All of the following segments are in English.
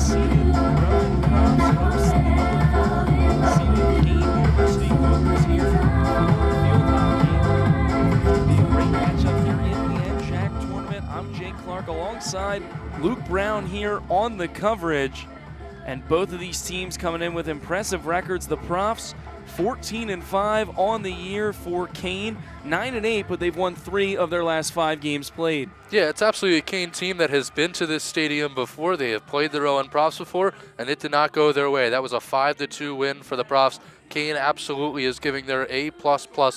seed, Rowan Profs hosts the number 4 seeded Kean University Cougars here for field hockey. It's going to be a great matchup here in the NJAC tournament. I'm Jake Clark alongside Luke Brown here on the coverage. And both of these teams coming in with impressive records. The Profs 14-5 on the year for Kean, 9-8, but they've won 3 of their last 5 games played. Yeah, it's absolutely a Kean team that has been to this stadium before. They have played the Rowan Profs before, and it did not go their way. That was a 5-2 win for the Profs. Kean absolutely is giving their A++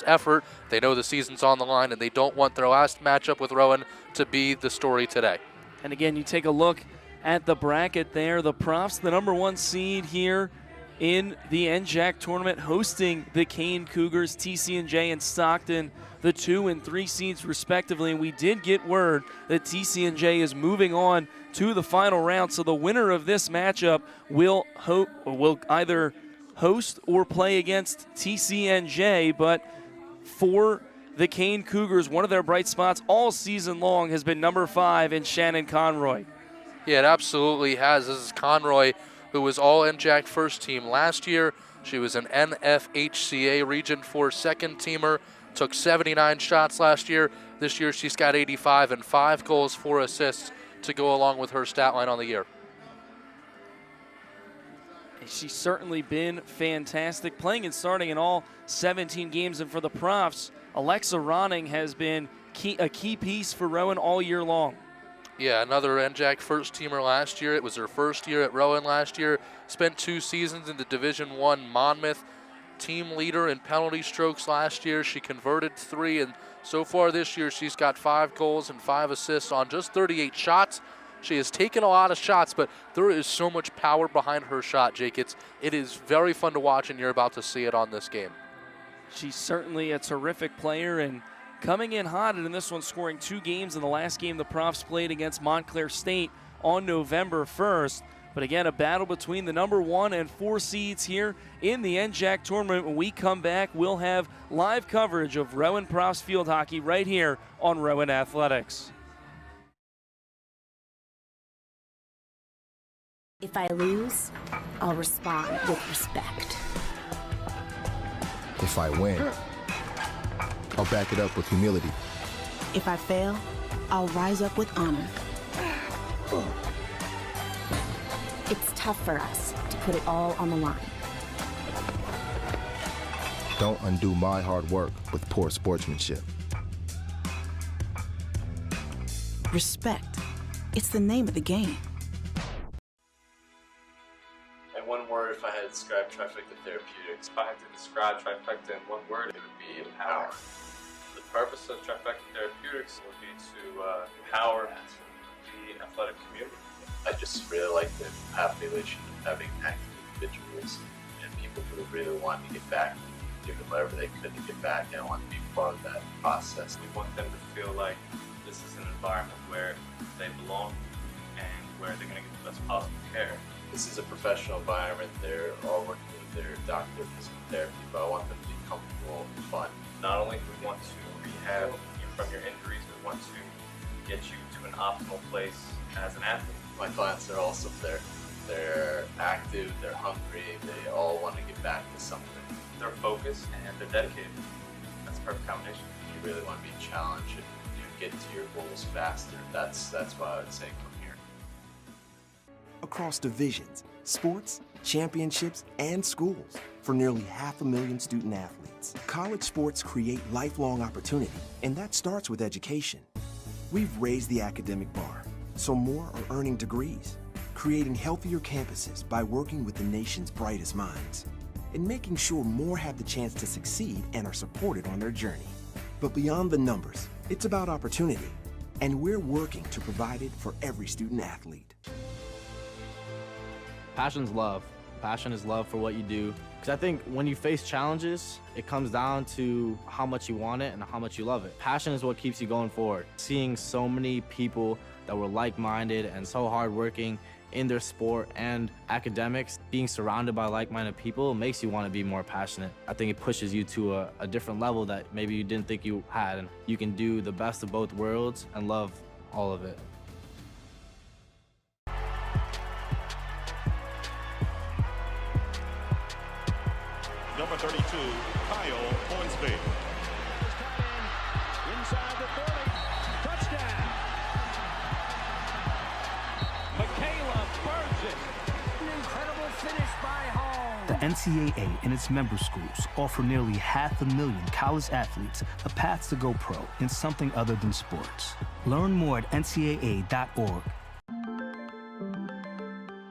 effort. They know the season's on the line, and they don't want their last matchup with Rowan to be the story today. And again, you take a look at the bracket there. The Profs, the number 1 seed here in the NJAC tournament, hosting the Kean Cougars, TCNJ and Stockton, the 2 and 3 seeds respectively. And we did get word that TCNJ is moving on to the final round. So the winner of this matchup will either host or play against TCNJ. But for the Kean Cougars, one of their bright spots all season long has been number 5 in Shannon Conroy. Yeah, it absolutely has. This is Conroy, who was all NJAC first team last year. She was an NFHCA Region 4 second teamer, took 79 shots last year. This year she's got 85 and 5 goals, 4 assists to go along with her stat line on the year. She's certainly been fantastic, playing and starting in all 17 games. And for the Profs, Alexa Ronning has been a key piece for Rowan all year long. Yeah, another NJAC first teamer last year. It was her first year at Rowan last year. Spent 2 seasons in the Division I Monmouth. Team leader in penalty strokes last year. She converted 3, and so far this year she's got 5 goals and 5 assists on just 38 shots. She has taken a lot of shots, but there is so much power behind her shot, Jake. It is very fun to watch, and you're about to see it on this game. She's certainly a terrific player, and coming in hot in this one, scoring 2 games in the last game the Profs played against Montclair State on November 1st. But again, a battle between the number 1 and 4 seeds here in the NJAC tournament. When we come back, we'll have live coverage of Rowan Profs field hockey right here on Rowan Athletics. If I lose, I'll respond with respect. If I win, I'll back it up with humility. If I fail, I'll rise up with honor. It's tough for us to put it all on the line. Don't undo my hard work with poor sportsmanship. Respect. It's the name of the game. In one word, if I had to describe Trifecta Therapeutics, if I had to describe Trifecta in one word, it would be empower. The purpose of Trifecta Therapeutics would be to empower the athletic community. I just really like the population of having active individuals and people who really want to get back, doing whatever they could to get back and want to be part of that process. We want them to feel like this is an environment where they belong and where they're going to get the best possible care. This is a professional environment. They're all working with their doctor, physical therapy, but I want them to be comfortable and fun. Not only do we want to rehab you from your injuries, we want to get you to an optimal place as an athlete. My clients are also there. They're active, they're hungry, they all want to get back to something. They're focused and they're dedicated. That's a perfect combination. You really want to be challenged and get to your goals faster. That's what I would say from here. Across divisions, sports, championships, and schools for nearly 500,000 student athletes. College sports create lifelong opportunity, and that starts with education. We've raised the academic bar, so more are earning degrees, creating healthier campuses by working with the nation's brightest minds, and making sure more have the chance to succeed and are supported on their journey. But beyond the numbers, it's about opportunity, and we're working to provide it for every student athlete. Passion's love. Passion is love for what you do. Because I think when you face challenges, it comes down to how much you want it and how much you love it. Passion is what keeps you going forward. Seeing so many people that were like-minded and so hardworking in their sport and academics, being surrounded by like-minded people makes you want to be more passionate. I think it pushes you to a different level that maybe you didn't think you had, and you can do the best of both worlds and love all of it. number 32, Kyle Hornsby. Inside the 30, touchdown. Michaela burns it. An incredible finish by Hall. The NCAA and its member schools offer nearly 500,000 college athletes a path to go pro in something other than sports. Learn more at ncaa.org.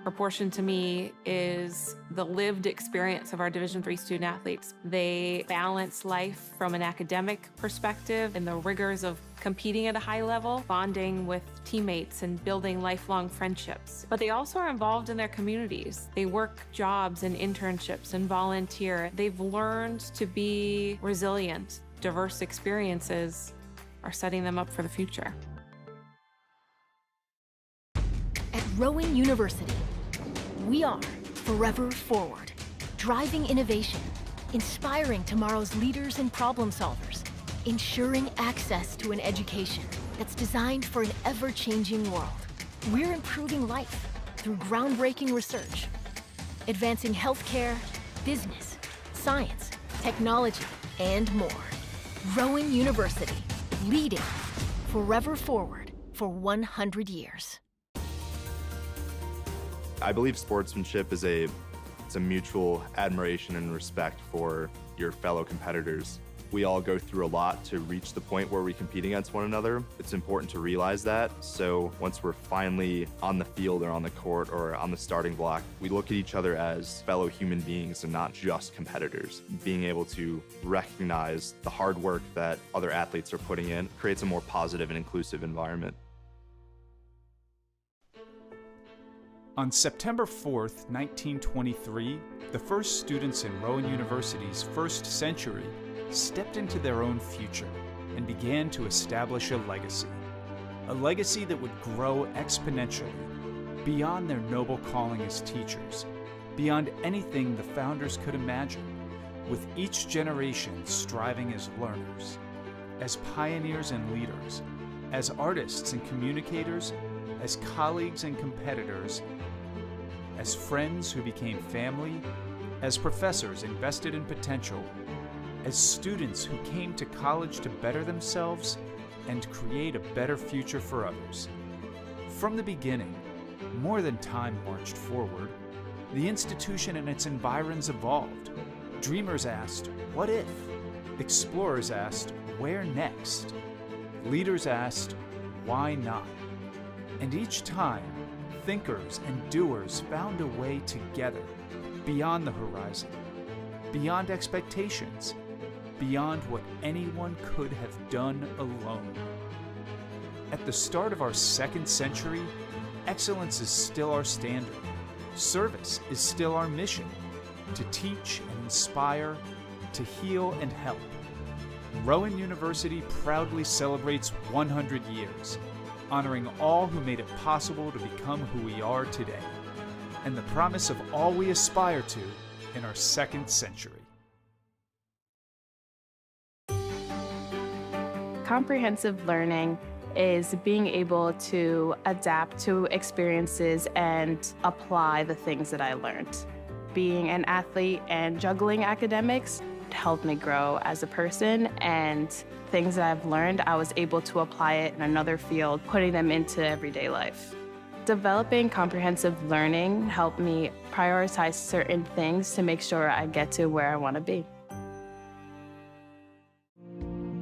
Proportion to me is the lived experience of our Division III student athletes. They balance life from an academic perspective and the rigors of competing at a high level, bonding with teammates and building lifelong friendships. But they also are involved in their communities. They work jobs and internships and volunteer. They've learned to be resilient. Diverse experiences are setting them up for the future. At Rowan University, we are forever forward, driving innovation, inspiring tomorrow's leaders and problem solvers, ensuring access to an education that's designed for an ever-changing world. We're improving life through groundbreaking research, advancing healthcare, business, science, technology, and more. Rowan University, leading forever forward for 100 years. I believe sportsmanship is a mutual admiration and respect for your fellow competitors. We all go through a lot to reach the point where we compete against one another. It's important to realize that. So once we're finally on the field or on the court or on the starting block, we look at each other as fellow human beings and not just competitors. Being able to recognize the hard work that other athletes are putting in creates a more positive and inclusive environment. On September 4th, 1923, the first students in Rowan University's first century stepped into their own future and began to establish a legacy that would grow exponentially beyond their noble calling as teachers, beyond anything the founders could imagine, with each generation striving as learners, as pioneers and leaders, as artists and communicators, as colleagues and competitors, as friends who became family, as professors invested in potential, as students who came to college to better themselves and create a better future for others. From the beginning, more than time marched forward, the institution and its environs evolved. Dreamers asked, what if? Explorers asked, where next? Leaders asked, why not? And each time, thinkers and doers found a way together, beyond the horizon, beyond expectations, beyond what anyone could have done alone. At the start of our second century, excellence is still our standard. Service is still our mission, to teach and inspire, to heal and help. Rowan University proudly celebrates 100 years, honoring all who made it possible to become who we are today, and the promise of all we aspire to in our second century. Comprehensive learning is being able to adapt to experiences and apply the things that I learned. Being an athlete and juggling academics helped me grow as a person, and things that I've learned, I was able to apply it in another field, putting them into everyday life. Developing comprehensive learning helped me prioritize certain things to make sure I get to where I want to be.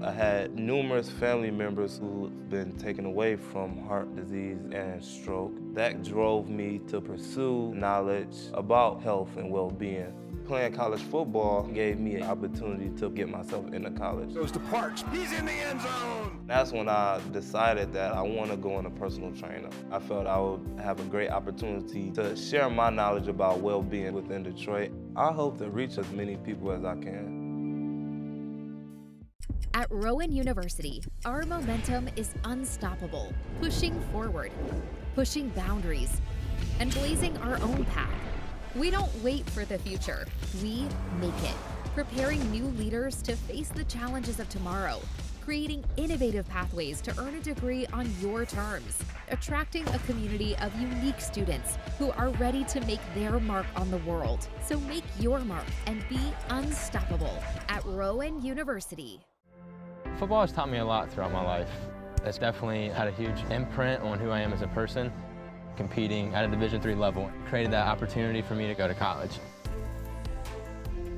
I had numerous family members who've been taken away from heart disease and stroke. That drove me to pursue knowledge about health and well-being. Playing college football gave me an opportunity to get myself into college. Goes to Parks, he's in the end zone! That's when I decided that I want to go into personal trainer. I felt I would have a great opportunity to share my knowledge about well-being within Detroit. I hope to reach as many people as I can. At Rowan University, our momentum is unstoppable, pushing forward, pushing boundaries, and blazing our own path. We don't wait for the future, we make it, preparing new leaders to face the challenges of tomorrow, creating innovative pathways to earn a degree on your terms, attracting a community of unique students who are ready to make their mark on the world. So make your mark and be unstoppable at Rowan University. Football has taught me a lot throughout my life. It's definitely had a huge imprint on who I am as a person. Competing at a Division III level created that opportunity for me to go to college.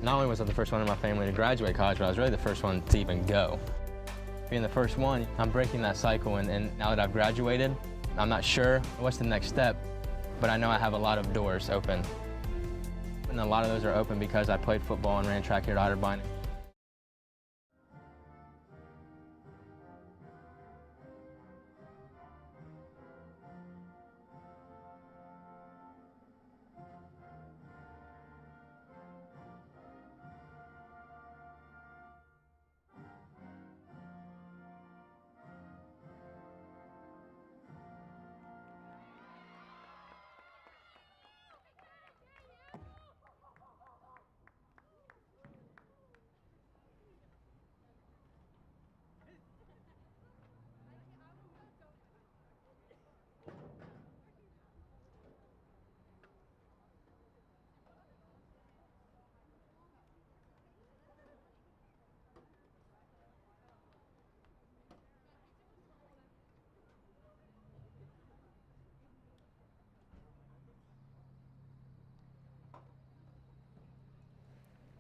Not only was I the first one in my family to graduate college, but I was really the first one to even go. Being the first one, I'm breaking that cycle, and now that I've graduated, I'm not sure what's the next step, but I know I have a lot of doors open. And a lot of those are open because I played football and ran track here at Otterbein.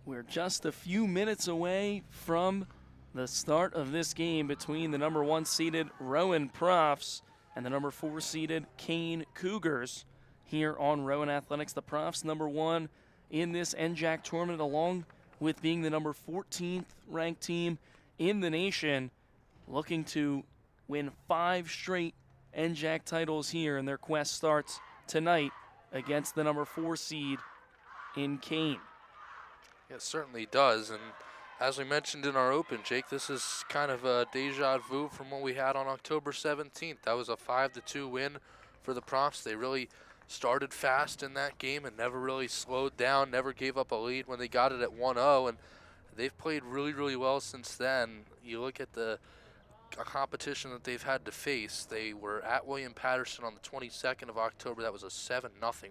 We're just a few minutes away from the start of this game between the number 1 seeded Rowan Profs and the number 4 seeded Kean Cougars here on Rowan Athletics. The Profs number 1 in this NJAC tournament, along with being the number 14th ranked team in the nation, looking to win 5 straight NJAC titles here, and their quest starts tonight against the number 4 seed in Kean. It certainly does, and as we mentioned in our open, Jake, this is kind of a deja vu from what we had on October 17th. That was a 5-2 win for the Profs. They really started fast in that game and never really slowed down, never gave up a lead when they got it at 1-0, and they've played really, really well since then. You look at the competition that they've had to face. They were at William Patterson on the 22nd of October. That was a 7-0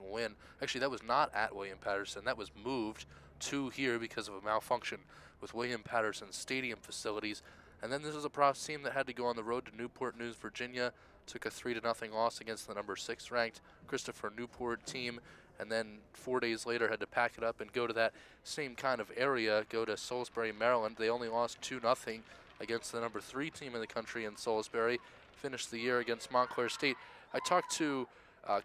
win. Actually, that was not at William Patterson. That was moved to here because of a malfunction with William Patterson's stadium facilities. And then this is a Profs team that had to go on the road to Newport News, Virginia, took a 3-0 loss against the number 6 ranked Christopher Newport team, and then 4 days later had to pack it up and go to that same kind of area, go to Salisbury, Maryland. They only lost 2-0 against the number 3 team in the country in Salisbury, finished the year against Montclair State. I talked to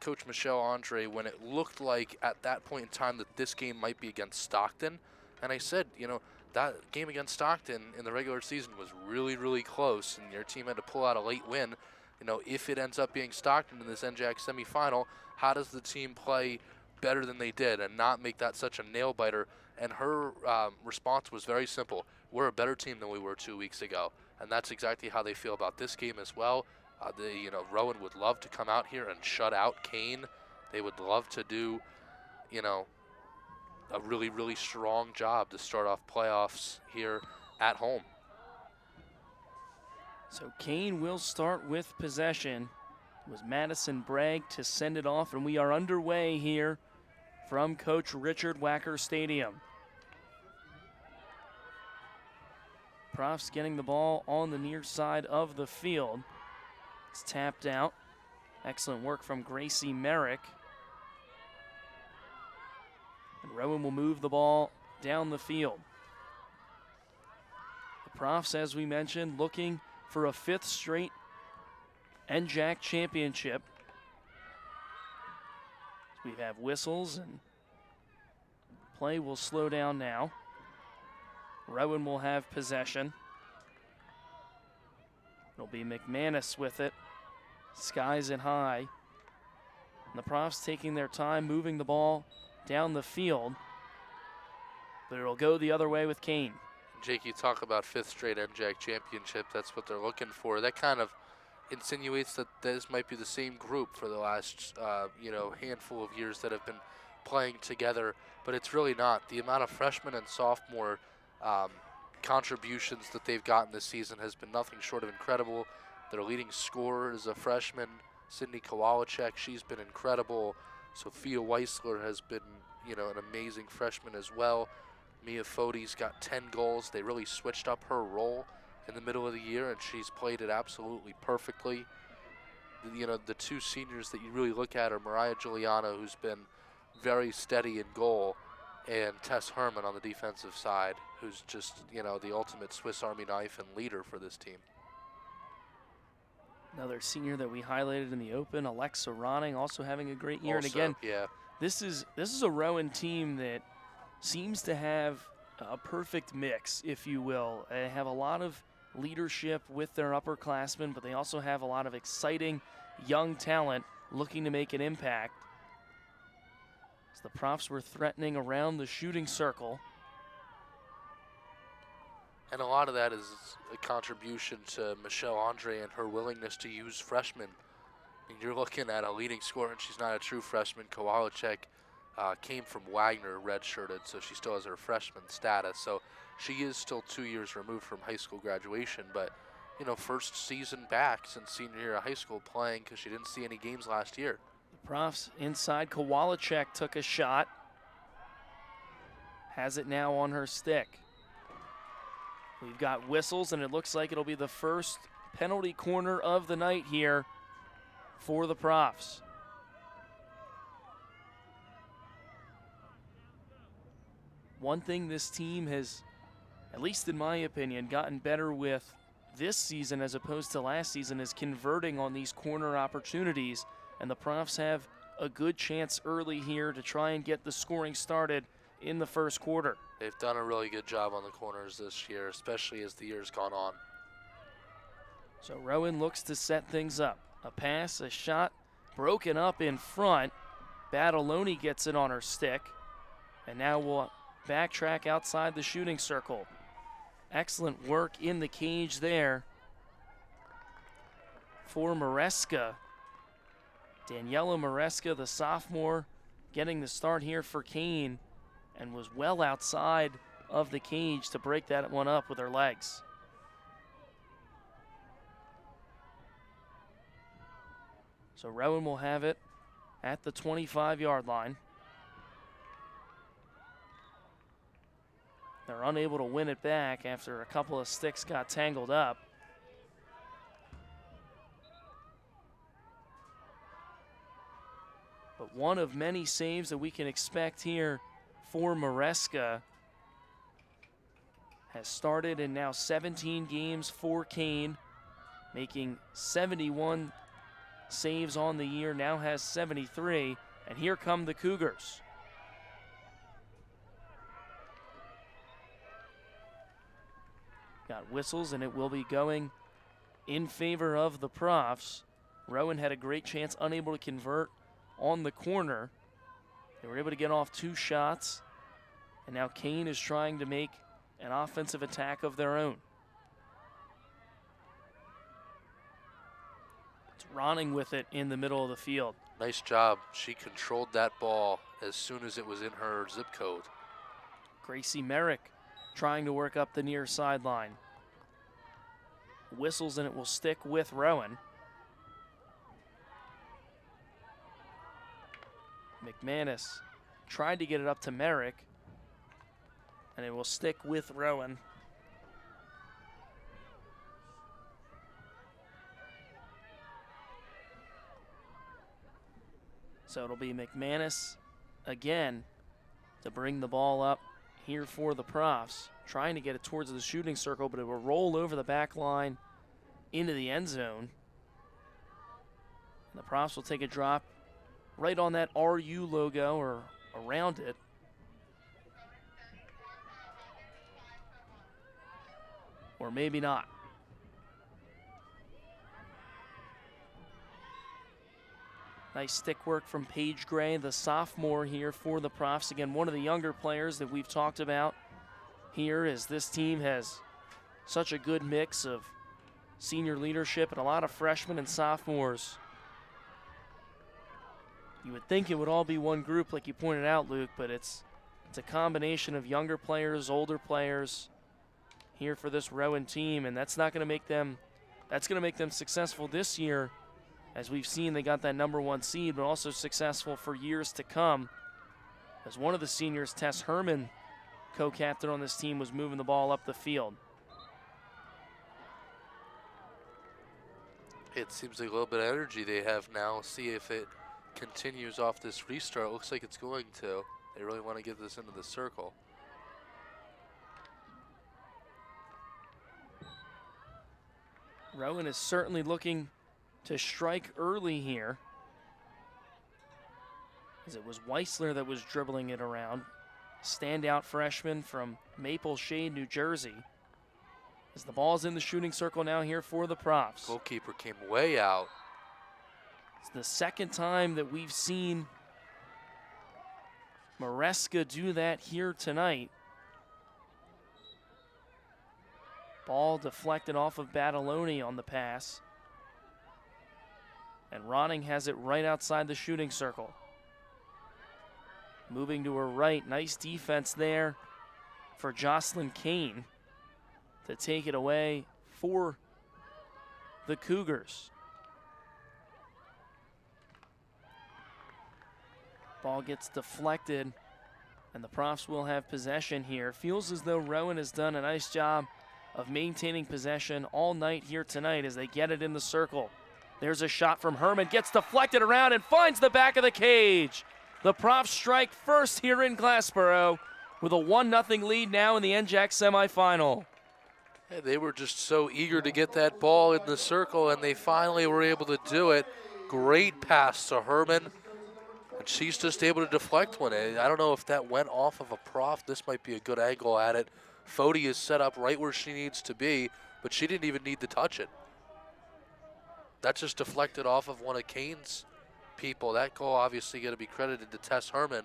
Coach Michelle Andre when it looked like at that point in time that this game might be against Stockton, and I said, you know, that game against Stockton in the regular season was really, really close, and your team had to pull out a late win. You know, if it ends up being Stockton in this NJAC semifinal, how does the team play better than they did and not make that such a nail-biter? And her response was very simple. We're a better team than we were 2 weeks ago, and that's exactly how they feel about this game as well. Rowan would love to come out here and shut out Kean. They would love to do, a really, really strong job to start off playoffs here at home. So Kean will start with possession. It was Madison Bragg to send it off, and we are underway here from Coach Richard Wacker Stadium. Profs getting the ball on the near side of the field. It's tapped out. Excellent work from Gracie Merrick. And Rowan will move the ball down the field. The Profs, as we mentioned, looking for a 5th straight NJAC championship. We have whistles and play will slow down now. Rowan will have possession. It'll be McManus with it. Skies it high. And the Profs taking their time moving the ball down the field. But it'll go the other way with Kean. Jake, you talk about 5th straight NJAC championship. That's what they're looking for. That kind of insinuates that this might be the same group for the last, handful of years that have been playing together. But it's really not. The amount of freshmen and sophomore contributions that they've gotten this season has been nothing short of incredible. Their leading scorer is a freshman, Sydney Kowalczyk, she's been incredible. Sophia Weissler has been, an amazing freshman as well. Mia Fode's got 10 goals. They really switched up her role in the middle of the year, and she's played it absolutely perfectly. The two seniors that you really look at are Mariah Giuliano, who's been very steady in goal, and Tess Herman on the defensive side, who's just, the ultimate Swiss Army knife and leader for this team. Another senior that we highlighted in the Open, Alexa Ronning, also having a great year. Also, and again, yeah. This is a Rowan team that seems to have a perfect mix, if you will. They have a lot of leadership with their upperclassmen, but they also have a lot of exciting young talent looking to make an impact. As the Profs were threatening around the shooting circle. And a lot of that is a contribution to Michelle Andre and her willingness to use freshmen. And you're looking at a leading scorer, and she's not a true freshman. Kowalczyk came from Wagner, redshirted, so she still has her freshman status. So she is still 2 years removed from high school graduation, but first season back since senior year of high school playing because she didn't see any games last year. The Profs inside. Kowalczyk took a shot. Has it now on her stick. We've got whistles, and it looks like it'll be the first penalty corner of the night here for the Profs. One thing this team has, at least in my opinion, gotten better with this season as opposed to last season is converting on these corner opportunities, and the Profs have a good chance early here to try and get the scoring started in the first quarter. They've done a really good job on the corners this year, especially as the year's gone on. So Rowan looks to set things up. A pass, a shot, broken up in front. Badaloni gets it on her stick, and now we'll backtrack outside the shooting circle. Excellent work in the cage there for Maresca. Daniela Maresca, the sophomore, getting the start here for Kean, and was well outside of the cage to break that one up with her legs. So Rowan will have it at the 25-yard line. They're unable to win it back after a couple of sticks got tangled up. But one of many saves that we can expect here for Maresca has started in now 17 games for Kean, making 71 saves on the year, now has 73, and here come the Cougars. Got whistles, and it will be going in favor of the Profs. Rowan had a great chance, unable to convert on the corner. They were able to get off 2 shots, and now Kean is trying to make an offensive attack of their own. It's Ronning with it in the middle of the field. Nice job. She controlled that ball as soon as it was in her zip code. Gracie Merrick trying to work up the near sideline. Whistles, and it will stick with Rowan. McManus tried to get it up to Merrick, and it will stick with Rowan. So it'll be McManus again to bring the ball up here for the Profs, trying to get it towards the shooting circle, but it will roll over the back line into the end zone. And the Profs will take a drop right on that RU logo or around it. Or maybe not. Nice stick work from Paige Gray, the sophomore here for the Profs. Again, one of the younger players that we've talked about here, as this team has such a good mix of senior leadership and a lot of freshmen and sophomores. You would think it would all be one group like you pointed out, Luke, but it's a combination of younger players, older players here for this Rowan team, and that's going to make them successful this year As we've seen, they got that #1 seed, but also successful for years to come. As one of the seniors, Tess Herman, co-captain on this team, was moving the ball up the field. It seems like a little bit of energy they have now. See if it continues off this restart. Looks like it's going to. They really want to get this into the circle. Rowan is certainly looking to strike early here, as it was Weissler that was dribbling it around. Standout freshman from Maple Shade, New Jersey. As the ball's in the shooting circle now here for the Profs. Goalkeeper came way out. It's the second time that we've seen Maresca do that here tonight. Ball deflected off of Badaloni on the pass. And Ronning has it right outside the shooting circle. Moving to her right, nice defense there for Jocelyn Kean to take it away for the Cougars. Ball gets deflected, and the Profs will have possession here. Feels as though Rowan has done a nice job of maintaining possession all night here tonight as they get it in the circle. There's a shot from Herman, gets deflected around and finds the back of the cage. The Profs strike first here in Glassboro with a 1-0 lead now in the NJAC semifinal. Yeah, they were just so eager to get that ball in the circle, and they finally were able to do it. Great pass to Herman, and she's just able to deflect one. I don't know if that went off of a Prof. This might be a good angle at it. Fody is set up right where she needs to be, but she didn't even need to touch it. That just deflected off of one of Kane's people. That goal obviously going to be credited to Tess Herman.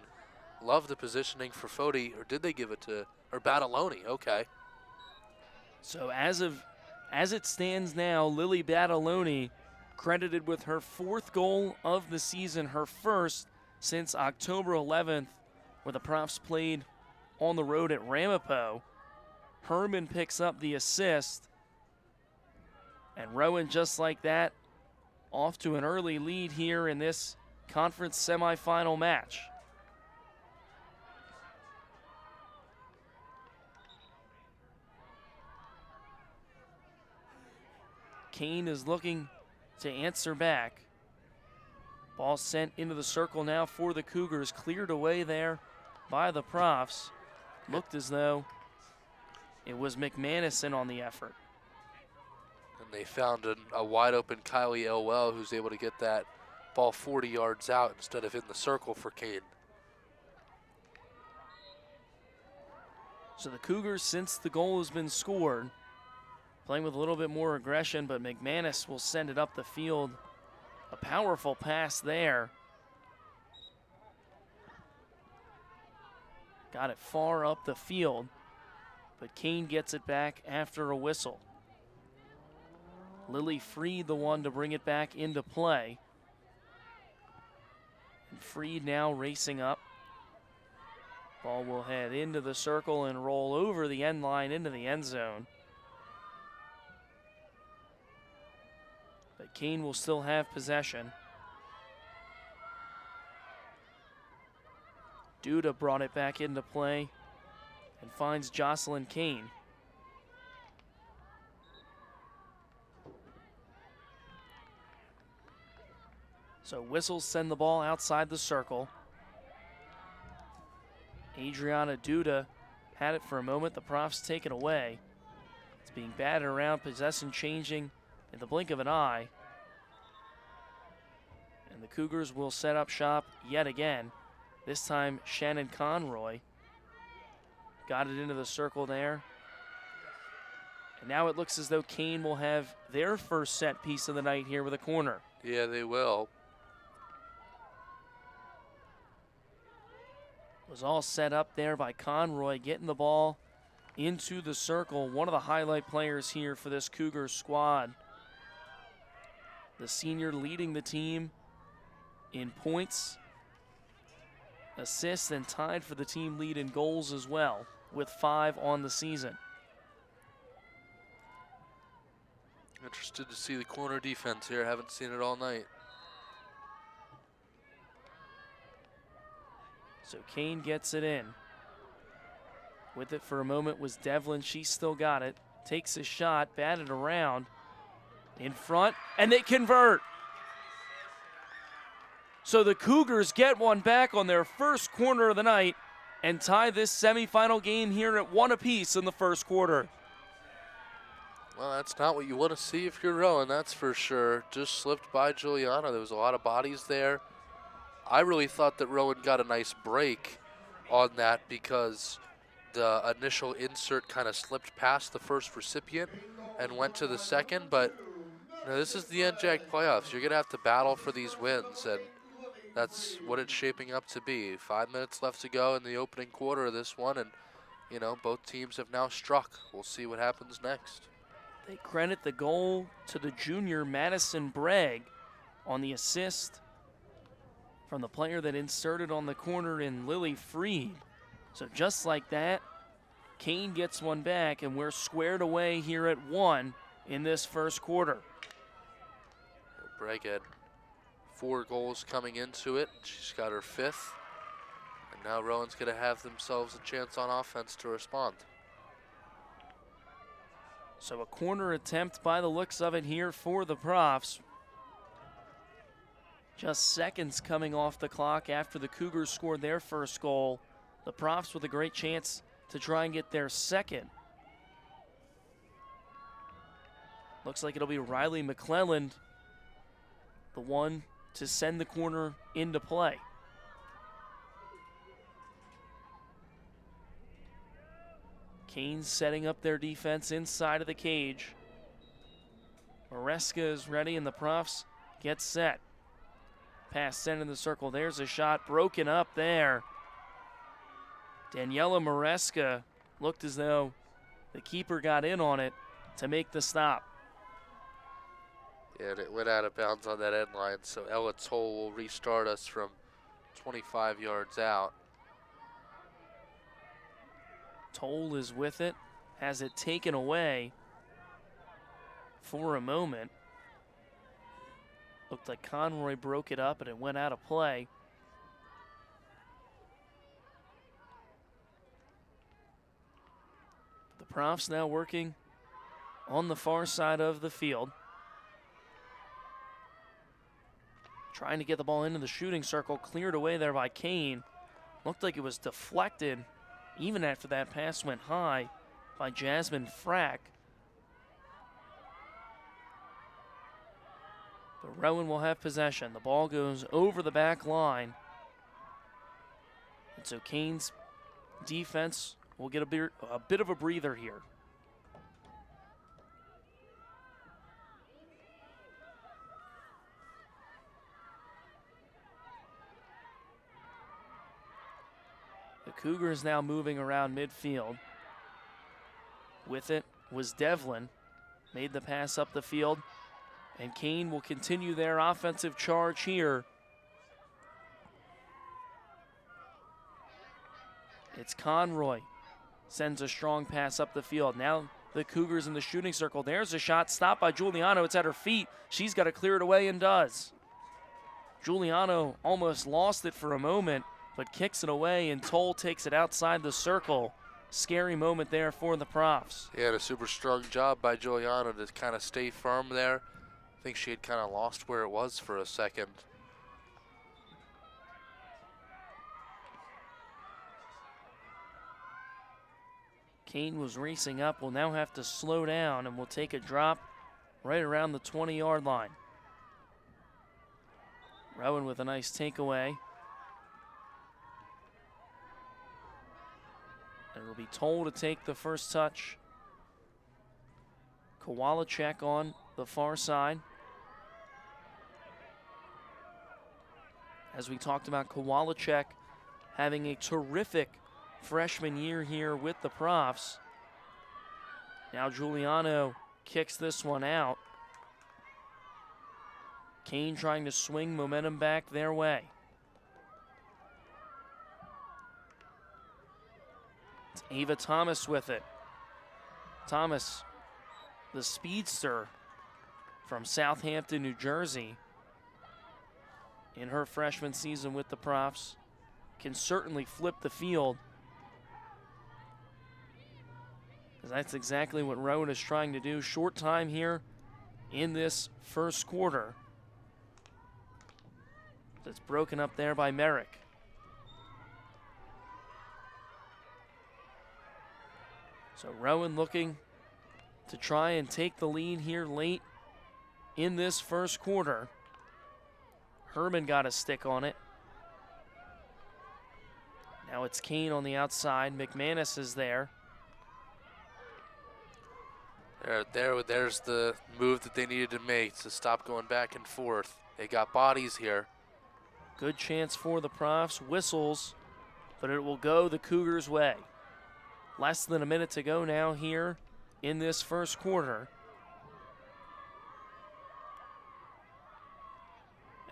Love the positioning for Fody, or did they give it to, or Badaloni? Okay. So as it stands now, Lily Badaloni credited with her 4th goal of the season, her first since October 11th, where the Profs played on the road at Ramapo. Herman picks up the assist, and Rowan, just like that, off to an early lead here in this conference semifinal match. Kean is looking to answer back. Ball sent into the circle now for the Cougars, cleared away there by the Profs. Looked as though it was McManus in on the effort. And they found a wide open Kylie Elwell, who's able to get that ball 40 yards out instead of in the circle for Kean. So the Cougars, since the goal has been scored, playing with a little bit more aggression, but McManus will send it up the field. A powerful pass there. Got it far up the field, but Kean gets it back after a whistle. Lily Freed, the one to bring it back into play. And Freed now racing up. Ball will head into the circle and roll over the end line into the end zone. But Kean will still have possession. Duda brought it back into play and finds Jocelyn Kean. So whistles send the ball outside the circle. Adriana Duda had it for a moment. The Profs take it away. It's being batted around, possession changing in the blink of an eye. And the Cougars will set up shop yet again. This time Shannon Conroy got it into the circle there. And now it looks as though Kean will have their first set piece of the night here with a corner. Yeah, they will. Was all set up there by Conroy, getting the ball into the circle. One of the highlight players here for this Cougars squad. The senior leading the team in points, assists, and tied for the team lead in goals as well, with 5 on the season. Interested to see the corner defense here. Haven't seen it all night. So Kean gets it in. With it for a moment was Devlin. She still got it. Takes a shot, batted around. In front, and they convert. So the Cougars get one back on their first corner of the night and tie this semifinal game here at 1 apiece in the first quarter. Well, that's not what you want to see if you're Rowan, that's for sure. Just slipped by Juliana. There was a lot of bodies there. I really thought that Rowan got a nice break on that because the initial insert kind of slipped past the first recipient and went to the second, but this is the NJAC playoffs. You're going to have to battle for these wins, and that's what it's shaping up to be. 5 minutes left to go in the opening quarter of this one, and, both teams have now struck. We'll see what happens next. They credit the goal to the junior Madison Bragg on the assist from the player that inserted on the corner in Lily Freed. So just like that, Kean gets one back, and we're squared away here at 1 in this first quarter. Bragg had 4 goals coming into it. She's got her 5th. And now Rowan's going to have themselves a chance on offense to respond. So a corner attempt by the looks of it here for the Profs. Just seconds coming off the clock after the Cougars scored their first goal. The Profs with a great chance to try and get their second. Looks like it'll be Riley McClelland, the one to send the corner into play. Kean setting up their defense inside of the cage. Maresca is ready, and the Profs get set. Pass sent in the circle. There's a shot broken up there. Daniela Maresca looked as though the keeper got in on it to make the stop. Yeah, and it went out of bounds on that end line, so Ella Toll will restart us from 25 yards out. Toll is with it, has it taken away for a moment. Looked like Conroy broke it up and it went out of play. The Profs now working on the far side of the field. Trying to get the ball into the shooting circle, cleared away there by Kean. Looked like it was deflected even after that pass went high by Jasmine Frack. But Rowan will have possession. The ball goes over the back line. And so Kean's defense will get a bit of a breather here. The Cougars now moving around midfield. With it was Devlin. Made the pass up the field. And Kean will continue their offensive charge here. It's Conroy. Sends a strong pass up the field. Now the Cougars in the shooting circle. There's a shot stopped by Giuliano. It's at her feet. She's got to clear it away and does. Giuliano almost lost it for a moment, but kicks it away, and Toll takes it outside the circle. Scary moment there for the Profs. Yeah, and a super strong job by Giuliano to kind of stay firm there. I think she had kind of lost where it was for a second. Kean was racing up, will now have to slow down and will take a drop right around the 20-yard line. Rowan with a nice takeaway. And will be told to take the first touch. Kowalczyk on the far side. As we talked about, Kowalczyk having a terrific freshman year here with the Profs. Now Giuliano kicks this one out. Kean trying to swing momentum back their way. It's Ava Thomas with it. Thomas, the speedster from Southampton, New Jersey, in her freshman season with the Profs. can certainly flip the field. That's exactly what Rowan is trying to do. Short time here in this first quarter. It's broken up there by Merrick. So Rowan looking to try and take the lead here late in this first quarter. Herman got a stick on it. Now it's Kean on the outside. McManus is there. There's the move that they needed to make to stop going back and forth. They got bodies here. Good chance for the Profs. Whistles, but it will go the Cougars' way. Less than a minute to go now here in this first quarter.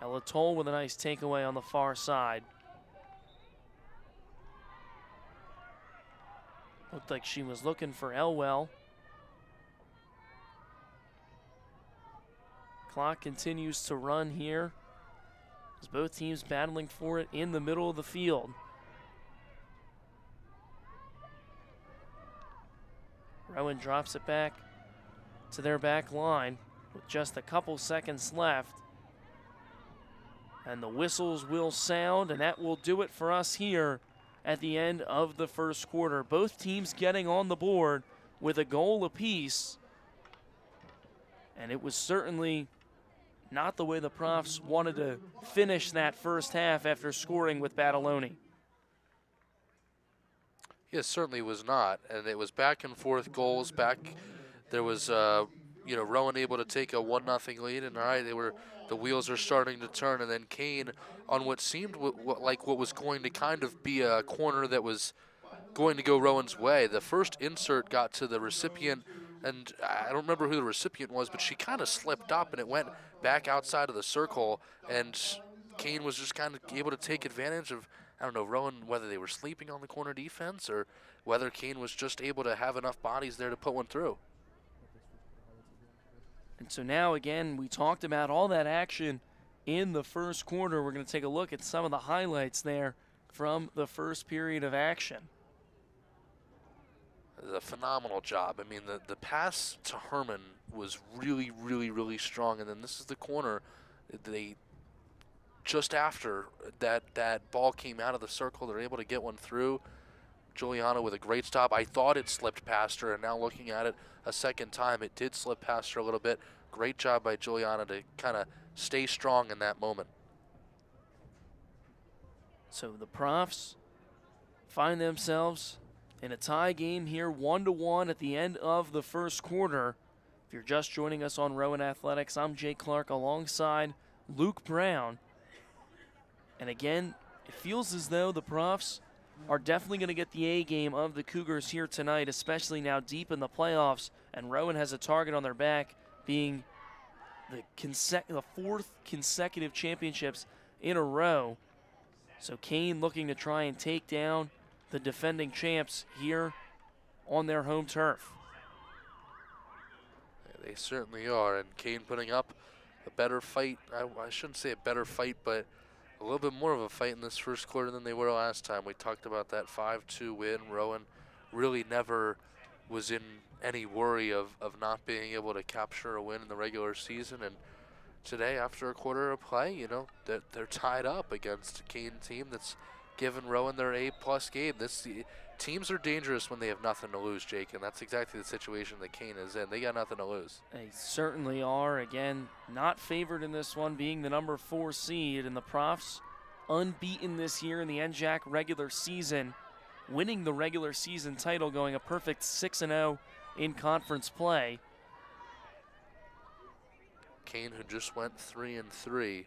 Ella Toll with a nice takeaway on the far side. Looked like she was looking for Elwell. Clock continues to run here as both teams battling for it in the middle of the field. Rowan drops it back to their back line with just a couple seconds left. And the whistles will sound, and that will do it for us here at the end of the first quarter. Both teams getting on the board with a goal apiece. And it was certainly not the way the Profs wanted to finish that first half after scoring with Badaloni. Yes, certainly was not, and it was back and forth goals. There was, Rowan able to take a 1-0 lead, and all right, the wheels are starting to turn, and then Kean on what seemed like what was going to kind of be a corner that was going to go Rowan's way. The first insert got to the recipient, and I don't remember who the recipient was, but she kind of slipped up, and it went back outside of the circle, and Kean was just kind of able to take advantage of, I don't know, Rowan, whether they were sleeping on the corner defense or whether Kean was just able to have enough bodies there to put one through. And so now, again, we talked about all that action in the first quarter. We're going to take a look at some of the highlights there from the first period of action. A phenomenal job. I mean, the pass to Herman was really, really, really strong. And then this is the corner. They just after that ball came out of the circle, they're able to get one through. Juliana with a great stop. I thought it slipped past her, and now looking at it a second time, it did slip past her a little bit. Great job by Juliana to kind of stay strong in that moment. So the Profs find themselves in a tie game here, 1-1 at the end of the first quarter. If you're just joining us on Rowan Athletics, I'm Jay Clark alongside Luke Brown. And again, it feels as though the Profs are definitely going to get the A game of the Cougars here tonight, especially now deep in the playoffs. And Rowan has a target on their back, being the fourth consecutive championships in a row. So Kean looking to try and take down the defending champs here on their home turf. Yeah, they certainly are, and Kean putting up a better fight. I shouldn't say a better fight, but a little bit more of a fight in this first quarter than they were last time. We talked about that 5-2 win. Rowan really never was in any worry of not being able to capture a win in the regular season. And today, after a quarter of play, they're tied up against a Kean team that's given Rowan their A+ game. Teams are dangerous when they have nothing to lose, Jake, and that's exactly the situation that Kean is in. They got nothing to lose. They certainly are. Again, not favored in this one, being the number 4 seed, and the Profs unbeaten this year in the NJAC regular season, winning the regular season title, going a perfect 6-0 in conference play. Kean, who just went 3-3,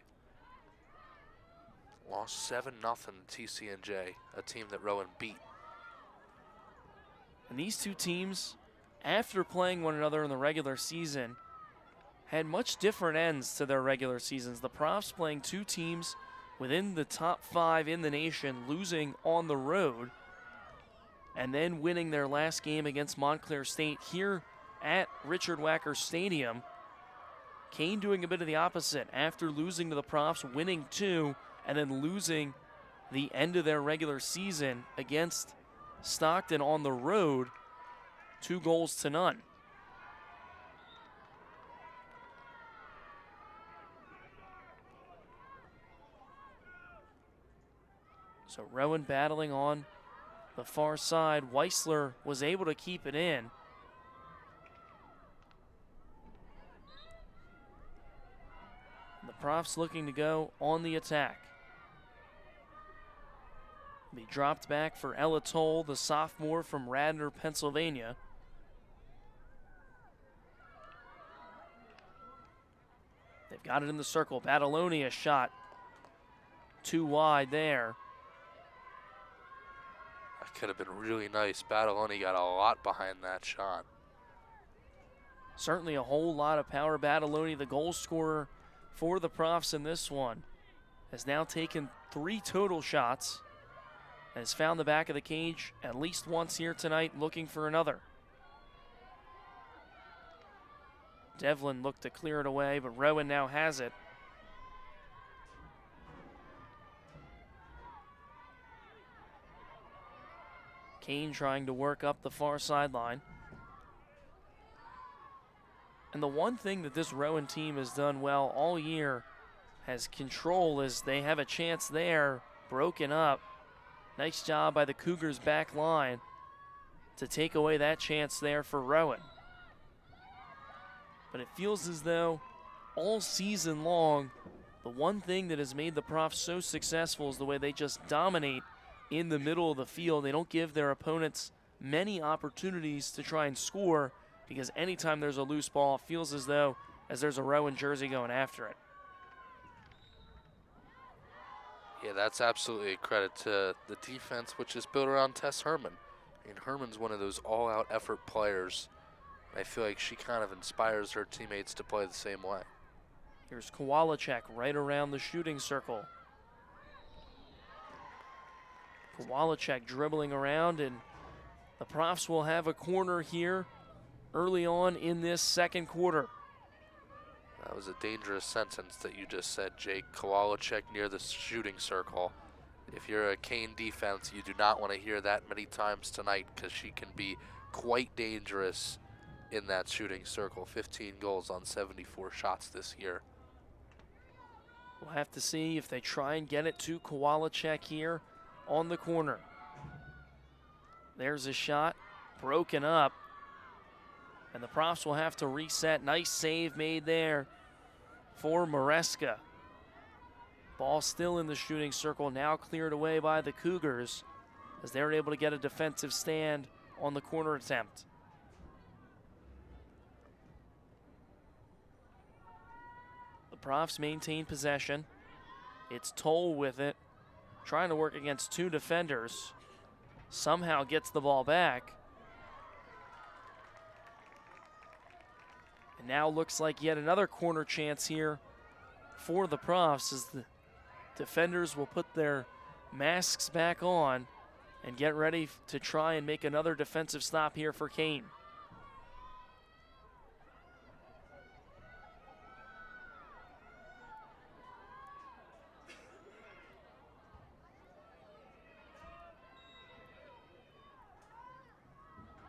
lost 7-0 to TCNJ, a team that Rowan beat. And these two teams, after playing one another in the regular season, had much different ends to their regular seasons. The Profs playing two teams within the top 5 in the nation, losing on the road, and then winning their last game against Montclair State here at Richard Wacker Stadium. Kean doing a bit of the opposite. After losing to the Profs, winning 2, and then losing the end of their regular season against Stockton on the road, 2-0. So Rowan battling on the far side. Weissler was able to keep it in. The Profs looking to go on the attack. Be dropped back for Ella Toll, the sophomore from Radnor, Pennsylvania. They've got it in the circle. Battalonia shot too wide there. That could have been really nice. Battalonia got a lot behind that shot. Certainly a whole lot of power. Battalonia, the goal scorer for the Profs in this one, has now taken 3 total shots. Has found the back of the cage at least once here tonight, looking for another. Devlin looked to clear it away, but Rowan now has it. Kean trying to work up the far sideline. And the one thing that this Rowan team has done well all year has control as they have a chance there, broken up. Nice job by the Cougars back line to take away that chance there for Rowan. But it feels as though all season long, the one thing that has made the Profs so successful is the way they just dominate in the middle of the field. They don't give their opponents many opportunities to try and score, because anytime there's a loose ball, it feels as though there's a Rowan jersey going after it. Yeah, that's absolutely a credit to the defense, which is built around Tess Herman. I mean, Herman's one of those all-out effort players. I feel like she kind of inspires her teammates to play the same way. Here's Kowalczyk right around the shooting circle. Kowalczyk dribbling around, and the Profs will have a corner here early on in this second quarter. That was a dangerous sentence that you just said, Jake. Kowalczyk near the shooting circle. If you're a Kean defense, you do not want to hear that many times tonight, because she can be quite dangerous in that shooting circle. 15 goals on 74 shots this year. We'll have to see if they try and get it to Kowalczyk here on the corner. There's a shot, broken up. And the Profs will have to reset. Nice save made there for Maresca. Ball still in the shooting circle, now cleared away by the Cougars as they were able to get a defensive stand on the corner attempt. The Profs maintain possession. It's Toll with it, trying to work against 2 defenders. Somehow gets the ball back. And now looks like yet another corner chance here for the Profs as the defenders will put their masks back on and get ready to try and make another defensive stop here for Kean.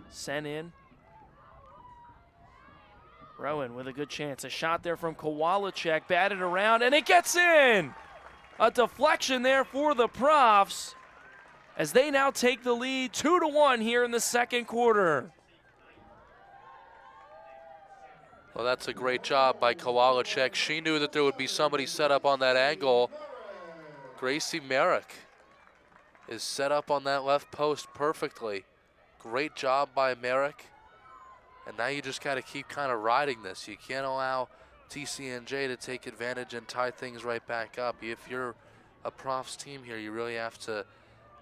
Sent in. Rowan with a good chance. A shot there from Kowalczyk, batted around, and it gets in! A deflection there for the Profs as they now take the lead 2-1 here in the second quarter. Well, that's a great job by Kowalczyk. She knew that there would be somebody set up on that angle. Gracie Merrick is set up on that left post perfectly. Great job by Merrick. And now you just got to keep kind of riding this. You can't allow TCNJ to take advantage and tie things right back up. If you're a Profs team here, you really have to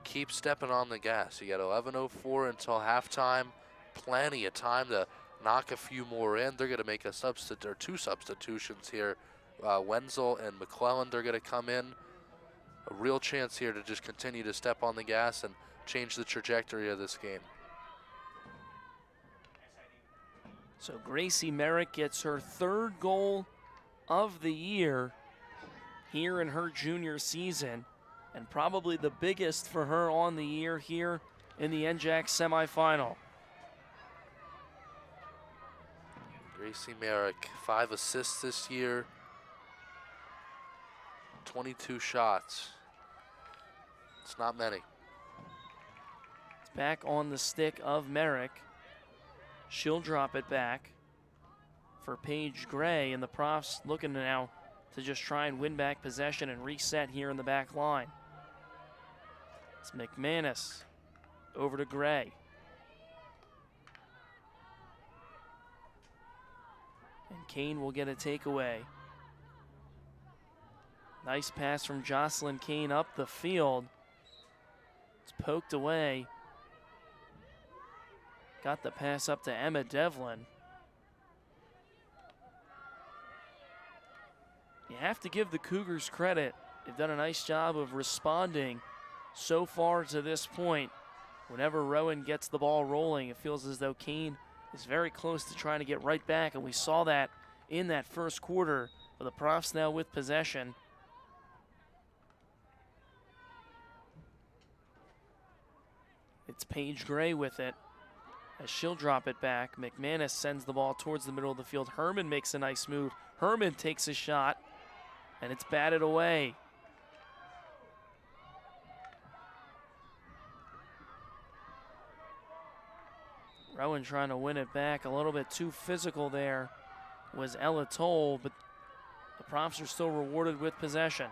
keep stepping on the gas. You got 11:04 until halftime. Plenty of time to knock a few more in. They're going to make a 2 substitutions here. Wenzel and McClellan, they're going to come in. A real chance here to just continue to step on the gas and change the trajectory of this game. So Gracie Merrick gets her 3rd goal of the year here in her junior season. and probably the biggest for her on the year here in the NJAC semifinal. Gracie Merrick, 5 assists this year, 22 shots. It's not many. It's back on the stick of Merrick. She'll drop it back for Paige Gray, and the Profs looking now to just try and win back possession and reset here in the back line. It's McManus over to Gray. And Kean will get a takeaway. Nice pass from Jocelyn Kean up the field. It's poked away. Got the pass up to Emma Devlin. You have to give the Cougars credit. They've done a nice job of responding so far to this point. Whenever Rowan gets the ball rolling, it feels as though Kean is very close to trying to get right back, and we saw that in that first quarter. But the Profs now with possession. It's Paige Gray with it as she'll drop it back. McManus sends the ball towards the middle of the field. Herman makes a nice move. Herman takes a shot, and it's batted away. Rowan trying to win it back. A little bit too physical there was Ella Toll, but the Profs are still rewarded with possession.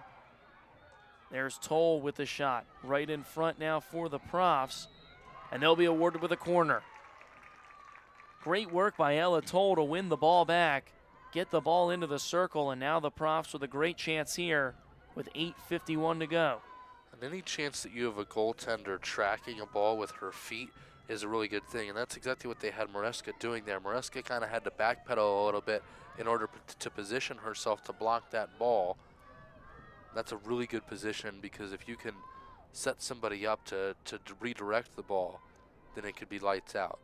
There's Toll with the shot. Right in front now for the Profs, and they'll be awarded with a corner. Great work by Ella Toll to win the ball back, get the ball into the circle, and now the Profs with a great chance here with 8:51 to go. And any chance that you have a goaltender tracking a ball with her feet is a really good thing, and that's exactly what they had Maresca doing there. Maresca kind of had to backpedal a little bit in order to position herself to block that ball. That's a really good position, because if you can set somebody up to redirect the ball, then it could be lights out.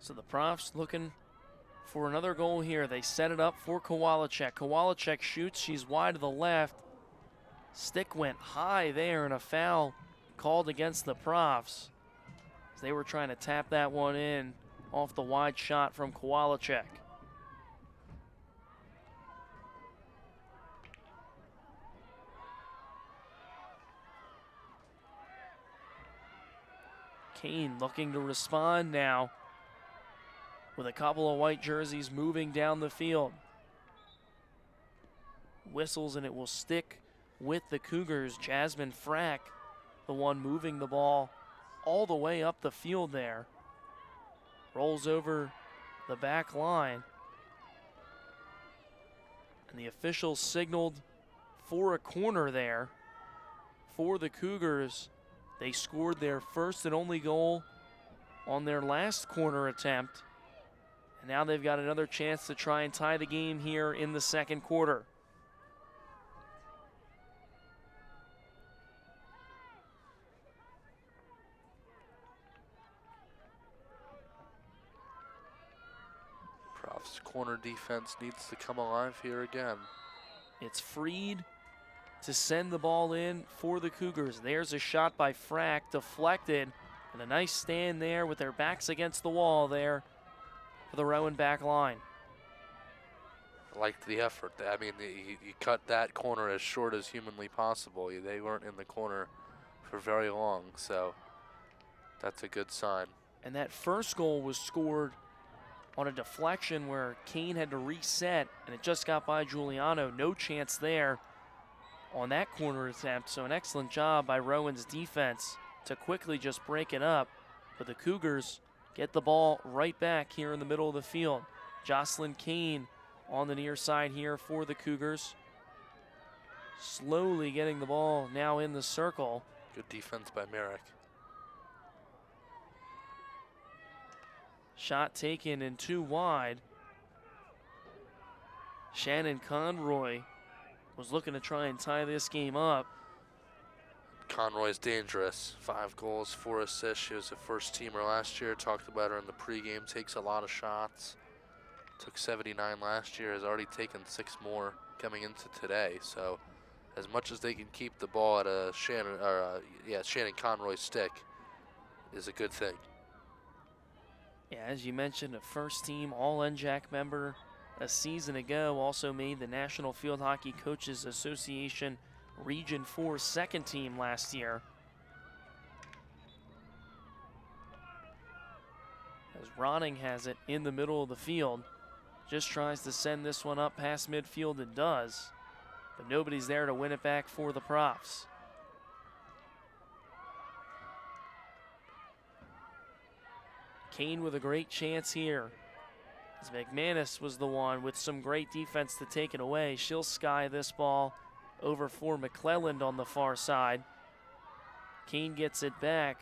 So the Profs looking for another goal here. They set it up for Kowalczyk. Kowalczyk shoots, she's wide to the left. Stick went high there, and a foul called against the Profs. They were trying to tap that one in off the wide shot from Kowalczyk. Kean looking to respond now with a couple of white jerseys moving down the field. Whistles, and it will stick with the Cougars. Jasmine Frack, the one moving the ball all the way up the field there. Rolls over the back line. And the officials signaled for a corner there for the Cougars. They scored their first and only goal on their last corner attempt. And now they've got another chance to try and tie the game here in the second quarter. Profs' corner defense needs to come alive here again. It's Freed to send the ball in for the Cougars. There's a shot by Frack, deflected, and a nice stand there with their backs against the wall there for the Rowan back line. I liked the effort. I mean, you cut that corner as short as humanly possible. They weren't in the corner for very long, so that's a good sign. And that first goal was scored on a deflection where Kean had to reset, and it just got by Giuliano. No chance there on that corner attempt, so an excellent job by Rowan's defense to quickly just break it up. But the Cougars get the ball right back here in the middle of the field. Jocelyn Kean on the near side here for the Cougars. Slowly getting the ball now in the circle. Good defense by Merrick. Shot taken and two wide. Shannon Conroy was looking to try and tie this game up. Conroy's dangerous. 5 goals, 4 assists. She was a first teamer last year. Talked about her in the pregame. Takes a lot of shots. Took 79 last year, has already taken 6 more coming into today. So as much as they can keep the ball at a Shannon Conroy's stick is a good thing. Yeah, as you mentioned, a first-team All-NJAC member a season ago, also made the National Field Hockey Coaches Association Region 4 second team last year. As Ronning has it in the middle of the field, just tries to send this one up past midfield and does, but nobody's there to win it back for the Profs. Kean with a great chance here, as McManus was the one with some great defense to take it away. She'll sky this ball over for McClelland on the far side. Kean gets it back,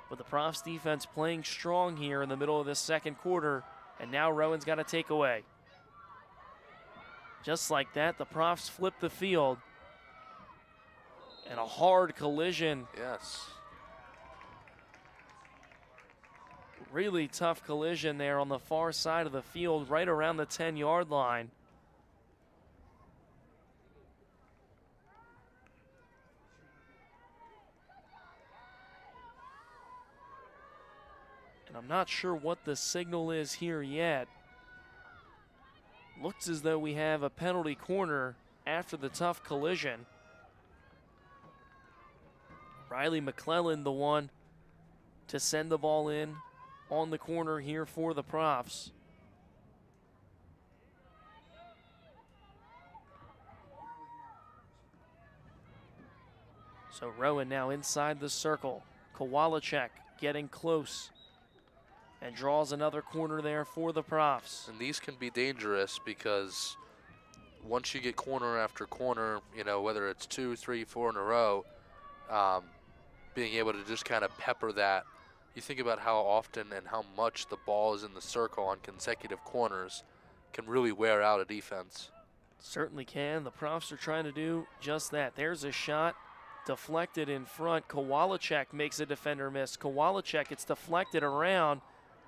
but the Profs defense playing strong here in the middle of this second quarter, and now Rowan's got to take away. Just like that, the Profs flip the field, and a hard collision. Yes. Really tough collision there on the far side of the field, right around the 10-yard line. And I'm not sure what the signal is here yet. Looks as though we have a penalty corner after the tough collision. Riley McClelland, the one to send the ball in on the corner here for the Profs. So Rowan now inside the circle. Kowalczyk getting close and draws another corner there for the Profs. And these can be dangerous because once you get corner after corner, you know, whether it's 2, 3, 4 in a row, being able to just kind of pepper that. You think about how often and how much the ball is in the circle on consecutive corners can really wear out a defense. Certainly can. The Profs are trying to do just that. There's a shot deflected in front. Kowalczyk makes a defender miss. Kowalczyk, it's deflected around,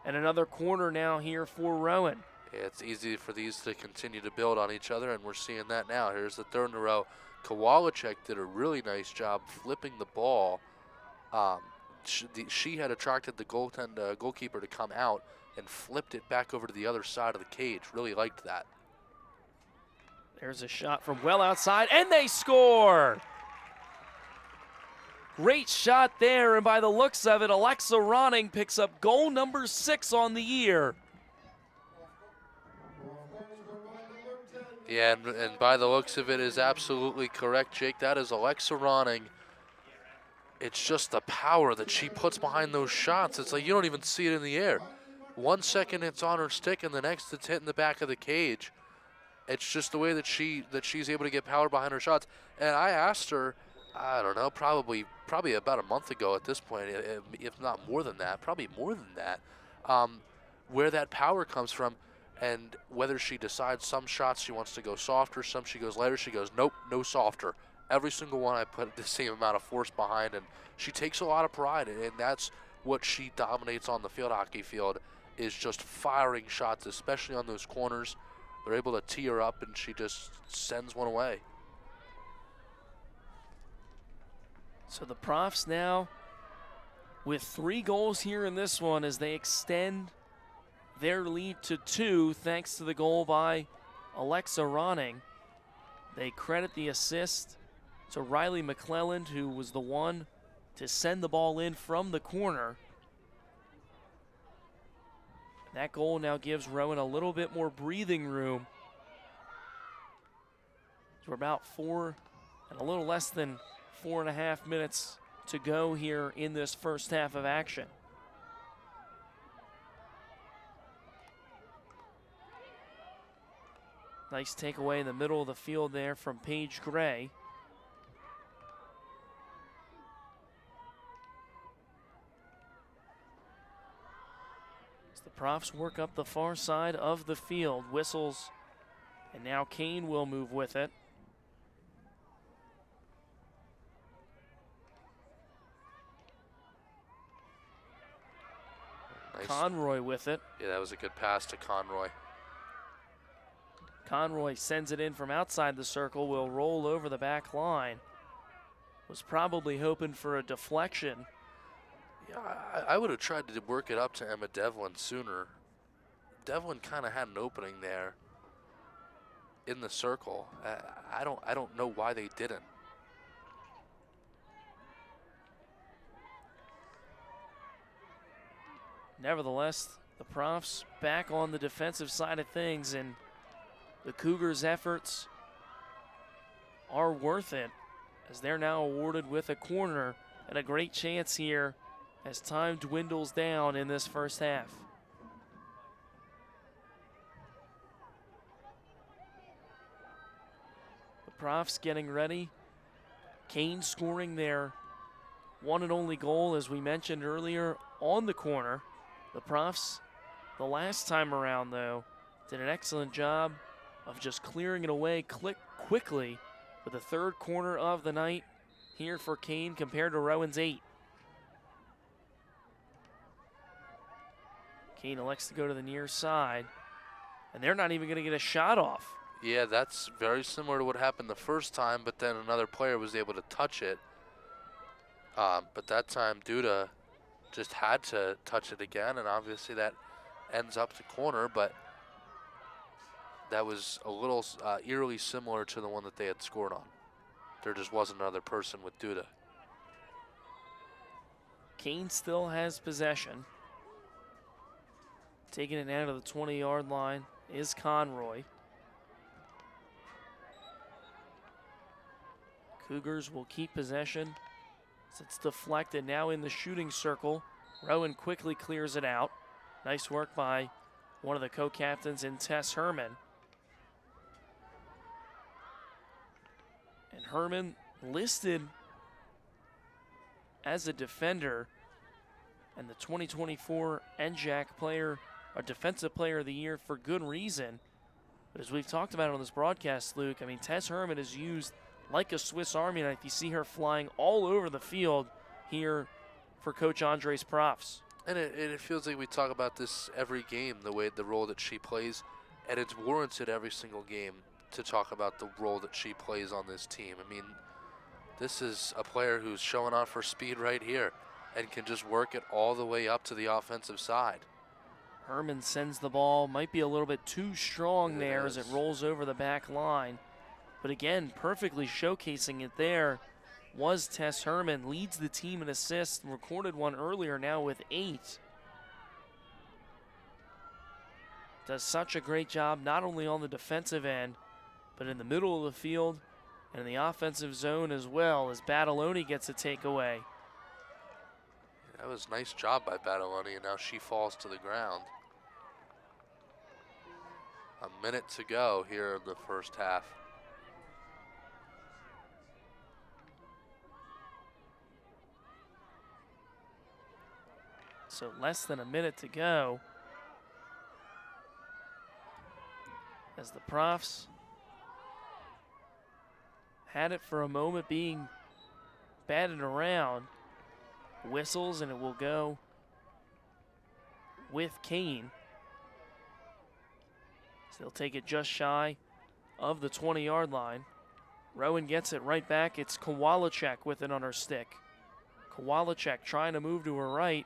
and another corner now here for Rowan. Yeah, it's easy for these to continue to build on each other, and we're seeing that now. Here's the third in a row. Kowalczyk did a really nice job flipping the ball. She had attracted the goalkeeper to come out and flipped it back over to the other side of the cage. Really liked that. There's a shot from well outside, and they score! Great shot there, and by the looks of it, Alexa Ronning picks up goal number 6 on the year. Yeah, and by the looks of it is absolutely correct, Jake. That is Alexa Ronning. It's just the power that she puts behind those shots. It's like you don't even see it in the air. 1 second it's on her stick, and the next it's hitting the back of the cage. It's just the way that she's able to get power behind her shots. And I asked her, I don't know, probably about a month ago at this point, if not more than that, probably more than that, where that power comes from, and whether she decides some shots she wants to go softer, some she goes lighter. She goes, nope, no softer. Every single one I put the same amount of force behind, and she takes a lot of pride, and that's what she dominates on the field hockey field, is just firing shots, especially on those corners. They're able to tee her up, and she just sends one away. So the Profs now with 3 goals here in this one as they extend their lead to 2 thanks to the goal by Alexa Ronning. They credit the assist to Riley McClelland, who was the one to send the ball in from the corner. That goal now gives Rowan a little bit more breathing room. So we're about 4 and a little less than 4.5 minutes to go here in this first half of action. Nice takeaway in the middle of the field there from Paige Gray. As the Profs work up the far side of the field, whistles, and now Kean will move with it. Nice. Conroy with it. Yeah, that was a good pass to Conroy. Conroy sends it in from outside the circle, will roll over the back line. Was probably hoping for a deflection. Yeah, I would have tried to work it up to Emma Devlin sooner. Devlin kind of had an opening there in the circle. I don't know why they didn't. Nevertheless, the Profs back on the defensive side of things, and the Cougars' efforts are worth it as they're now awarded with a corner and a great chance here as time dwindles down in this first half. The Profs getting ready. Kean scoring their one and only goal, as we mentioned earlier, on the corner. The Profs, the last time around, though, did an excellent job of just clearing it away quickly with the third corner of the night here for Kean compared to Rowan's 8. Kean elects to go to the near side, and they're not even going to get a shot off. Yeah, that's very similar to what happened the first time, but then another player was able to touch it. But that time, Duda just had to touch it again, and obviously that ends up the corner, but that was a little eerily similar to the one that they had scored on. There just wasn't another person with Duda. Kean still has possession. Taking it out of the 20-yard line is Conroy. Cougars will keep possession. It's deflected now in the shooting circle. Rowan quickly clears it out. Nice work by one of the co-captains in Tess Herman. And Herman listed as a defender and the 2024 NJAC player, or Defensive Player of the Year, for good reason. But as we've talked about on this broadcast, Luke, I mean, Tess Herman is used like a Swiss Army knife. You see her flying all over the field here for Coach Andres Profs. And it feels like we talk about this every game, the role that she plays, and it's warranted every single game to talk about the role that she plays on this team. I mean, this is a player who's showing off her speed right here and can just work it all the way up to the offensive side. Herman sends the ball, might be a little bit too strong there as it rolls over the back line. But again, perfectly showcasing it there was Tess Herman. Leads the team in assists, recorded one earlier, now with 8. Does such a great job not only on the defensive end, but in the middle of the field and in the offensive zone as well, as Badaloni gets a takeaway. That was a nice job by Badaloni, and now she falls to the ground. A minute to go here in the first half. So less than a minute to go as the Profs had it for a moment, being batted around. Whistles, and it will go with Kean. So they'll take it just shy of the 20-yard line. Rowan gets it right back. It's Kowalczyk with it on her stick. Kowalczyk trying to move to her right.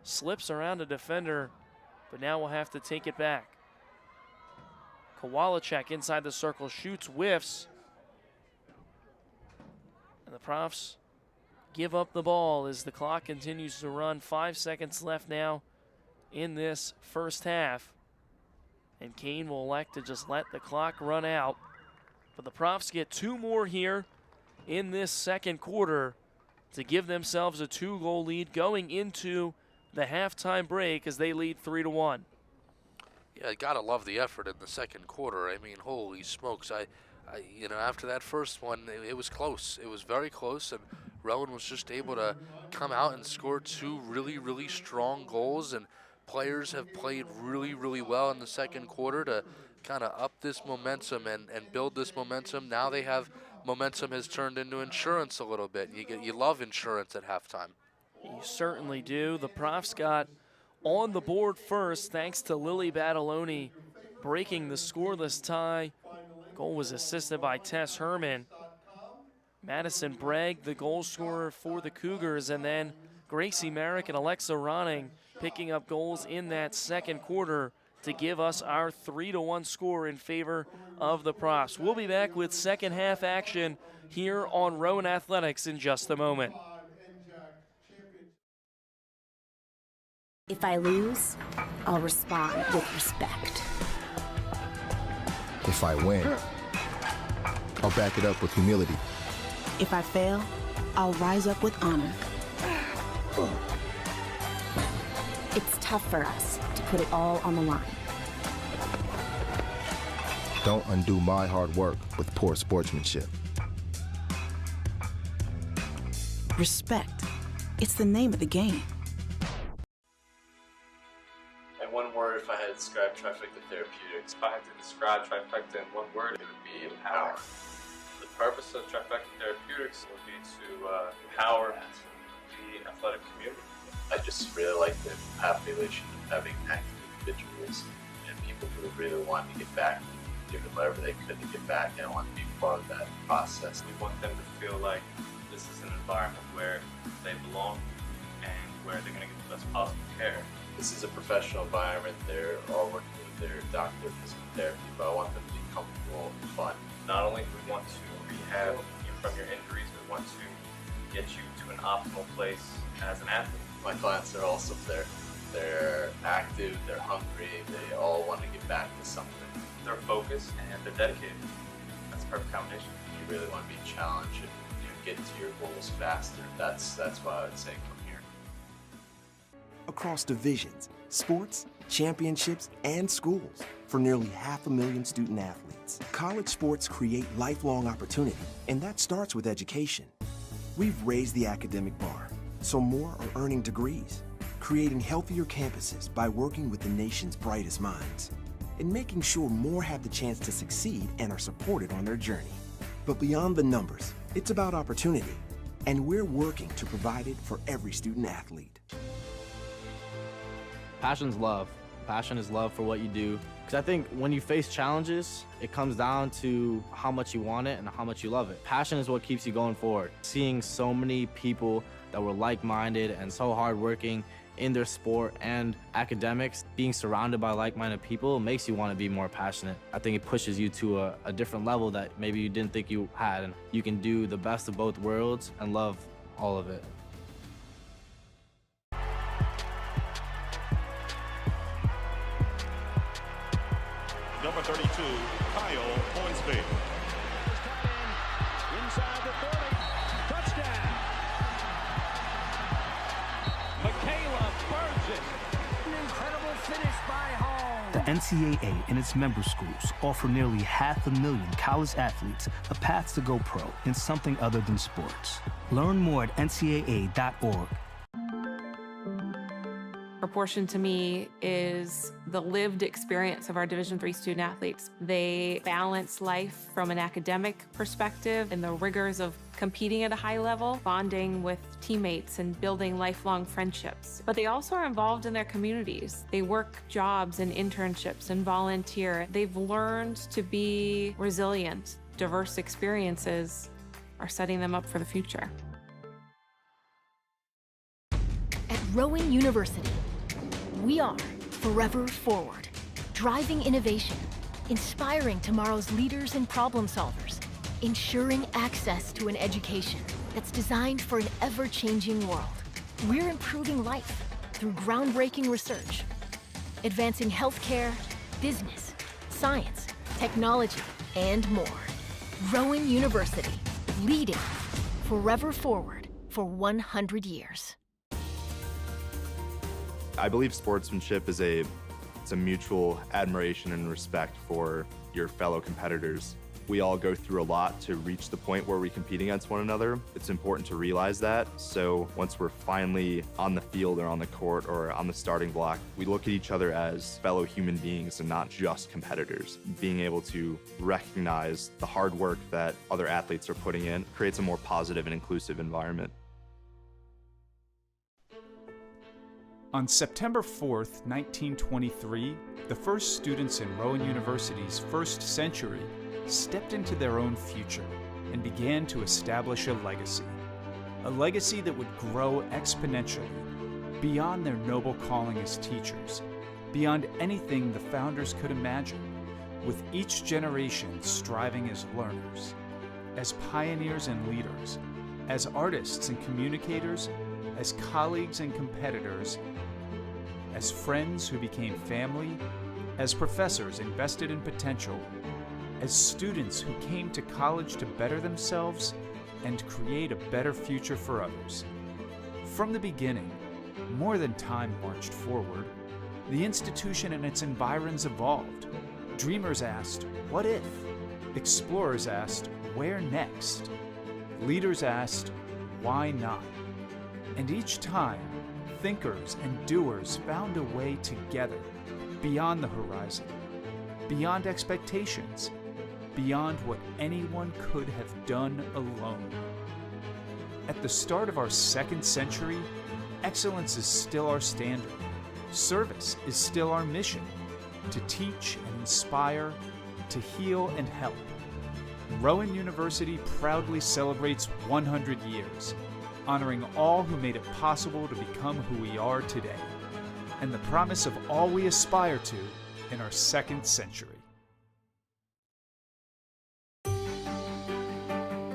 Slips around a defender, but now will have to take it back. Kowalczyk inside the circle, shoots, whiffs. And the Profs give up the ball as the clock continues to run. 5 seconds left now in this first half. And Kean will elect to just let the clock run out. But the Profs get 2 more here in this second quarter to give themselves a 2-goal lead going into the halftime break as they lead 3-1. Yeah, I gotta love the effort in the second quarter. I mean, holy smokes! I after that first one, it was close. It was very close, and Rowan was just able to come out and score 2 really, really strong goals. And players have played really, really well in the second quarter to kind of up this momentum and build this momentum. Now they have momentum has turned into insurance a little bit. You love insurance at halftime. You certainly do. The Profs got on the board first thanks to Lily Badaloni breaking the scoreless tie. Goal was assisted by Tess Herman. Madison Bragg, the goal scorer for the Cougars, and then Gracie Merrick and Alexa Ronning picking up goals in that second quarter to give us our 3-1 score in favor of the Profs. We'll be back with second half action here on Rowan Athletics in just a moment. If I lose, I'll respond with respect. If I win, I'll back it up with humility. If I fail, I'll rise up with honor. It's tough for us to put it all on the line. Don't undo my hard work with poor sportsmanship. Respect. It's the name of the game. And one word, if I had to describe trifecta therapeutics, if I had to describe trifecta in one word, it would be empower. The purpose of trifecta therapeutics would be to empower the athletic community. I just really like the population of having active individuals and people who really want to get back, doing whatever they could to get back and want to be part of that process. We want them to feel like this is an environment where they belong and where they're going to get the best possible care. This is a professional environment. They're all working with their doctor of physical therapy, but I want them to be comfortable and fun. Not only do we want to rehab you from your injuries, we want to get you to an optimal place as an athlete. My clients are also they're active, they're hungry, they all want to get back to something. They're focused and they're dedicated. That's a perfect combination. You really want to be challenged and get to your goals faster. That's why I would say come here. Across divisions, sports, championships, and schools, for nearly 500,000 student athletes, college sports create lifelong opportunity, and that starts with education. We've raised the academic bar, so more are earning degrees, creating healthier campuses by working with the nation's brightest minds, and making sure more have the chance to succeed and are supported on their journey. But beyond the numbers, it's about opportunity, and we're working to provide it for every student athlete. Passion's love. Passion is love for what you do. Because I think when you face challenges, it comes down to how much you want it and how much you love it. Passion is what keeps you going forward. Seeing so many people that were like-minded and so hardworking in their sport and academics, being surrounded by like-minded people makes you want to be more passionate. I think it pushes you to a different level that maybe you didn't think you had, and you can do the best of both worlds and love all of it. Number 32, Kyle Hornsby. Inside the 30. Touchdown. Michaela Burgess. An incredible finish by home. The NCAA and its member schools offer nearly 500,000 college athletes a path to go pro in something other than sports. Learn more at ncaa.org. Proportion to me is the lived experience of our Division III student athletes. They balance life from an academic perspective and the rigors of competing at a high level, bonding with teammates and building lifelong friendships. But they also are involved in their communities. They work jobs and internships and volunteer. They've learned to be resilient. Diverse experiences are setting them up for the future. At Rowan University, we are forever forward, driving innovation, inspiring tomorrow's leaders and problem solvers, ensuring access to an education that's designed for an ever-changing world. We're improving life through groundbreaking research, advancing healthcare, business, science, technology, and more. Rowan University, leading forever forward for 100 years. I believe sportsmanship is a mutual admiration and respect for your fellow competitors. We all go through a lot to reach the point where we compete against one another. It's important to realize that. So once we're finally on the field or on the court or on the starting block, we look at each other as fellow human beings and not just competitors. Being able to recognize the hard work that other athletes are putting in creates a more positive and inclusive environment. On September 4th, 1923, the first students in Rowan University's first century stepped into their own future and began to establish a legacy that would grow exponentially beyond their noble calling as teachers, beyond anything the founders could imagine, with each generation striving as learners, as pioneers and leaders, as artists and communicators, as colleagues and competitors, as friends who became family, as professors invested in potential, as students who came to college to better themselves and create a better future for others. From the beginning, more than time marched forward, the institution and its environs evolved. Dreamers asked, what if? Explorers asked, where next? Leaders asked, why not? And each time, thinkers and doers found a way together, beyond the horizon, beyond expectations, beyond what anyone could have done alone. At the start of our second century, excellence is still our standard. Service is still our mission, to teach and inspire, to heal and help. Rowan University proudly celebrates 100 years, honoring all who made it possible to become who we are today, and the promise of all we aspire to in our second century.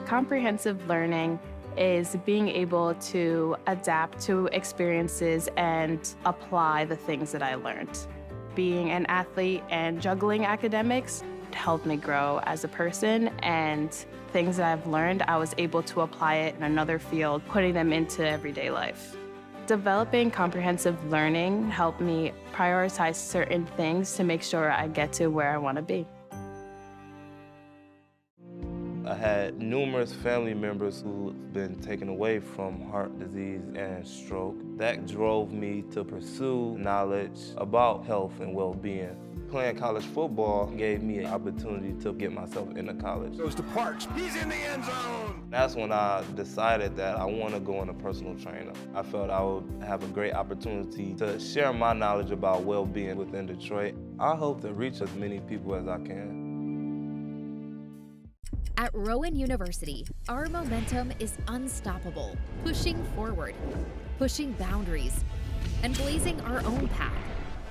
Comprehensive learning is being able to adapt to experiences and apply the things that I learned. Being an athlete and juggling academics helped me grow as a person, and things that I've learned, I was able to apply it in another field, putting them into everyday life. Developing comprehensive learning helped me prioritize certain things to make sure I get to where I want to be. I had numerous family members who've been taken away from heart disease and stroke. That drove me to pursue knowledge about health and well-being. Playing college football gave me an opportunity to get myself into college. Goes to Parks. He's in the end zone. That's when I decided that I want to go into personal trainer. I felt I would have a great opportunity to share my knowledge about well-being within Detroit. I hope to reach as many people as I can. At Rowan University, our momentum is unstoppable, pushing forward, pushing boundaries, and blazing our own path.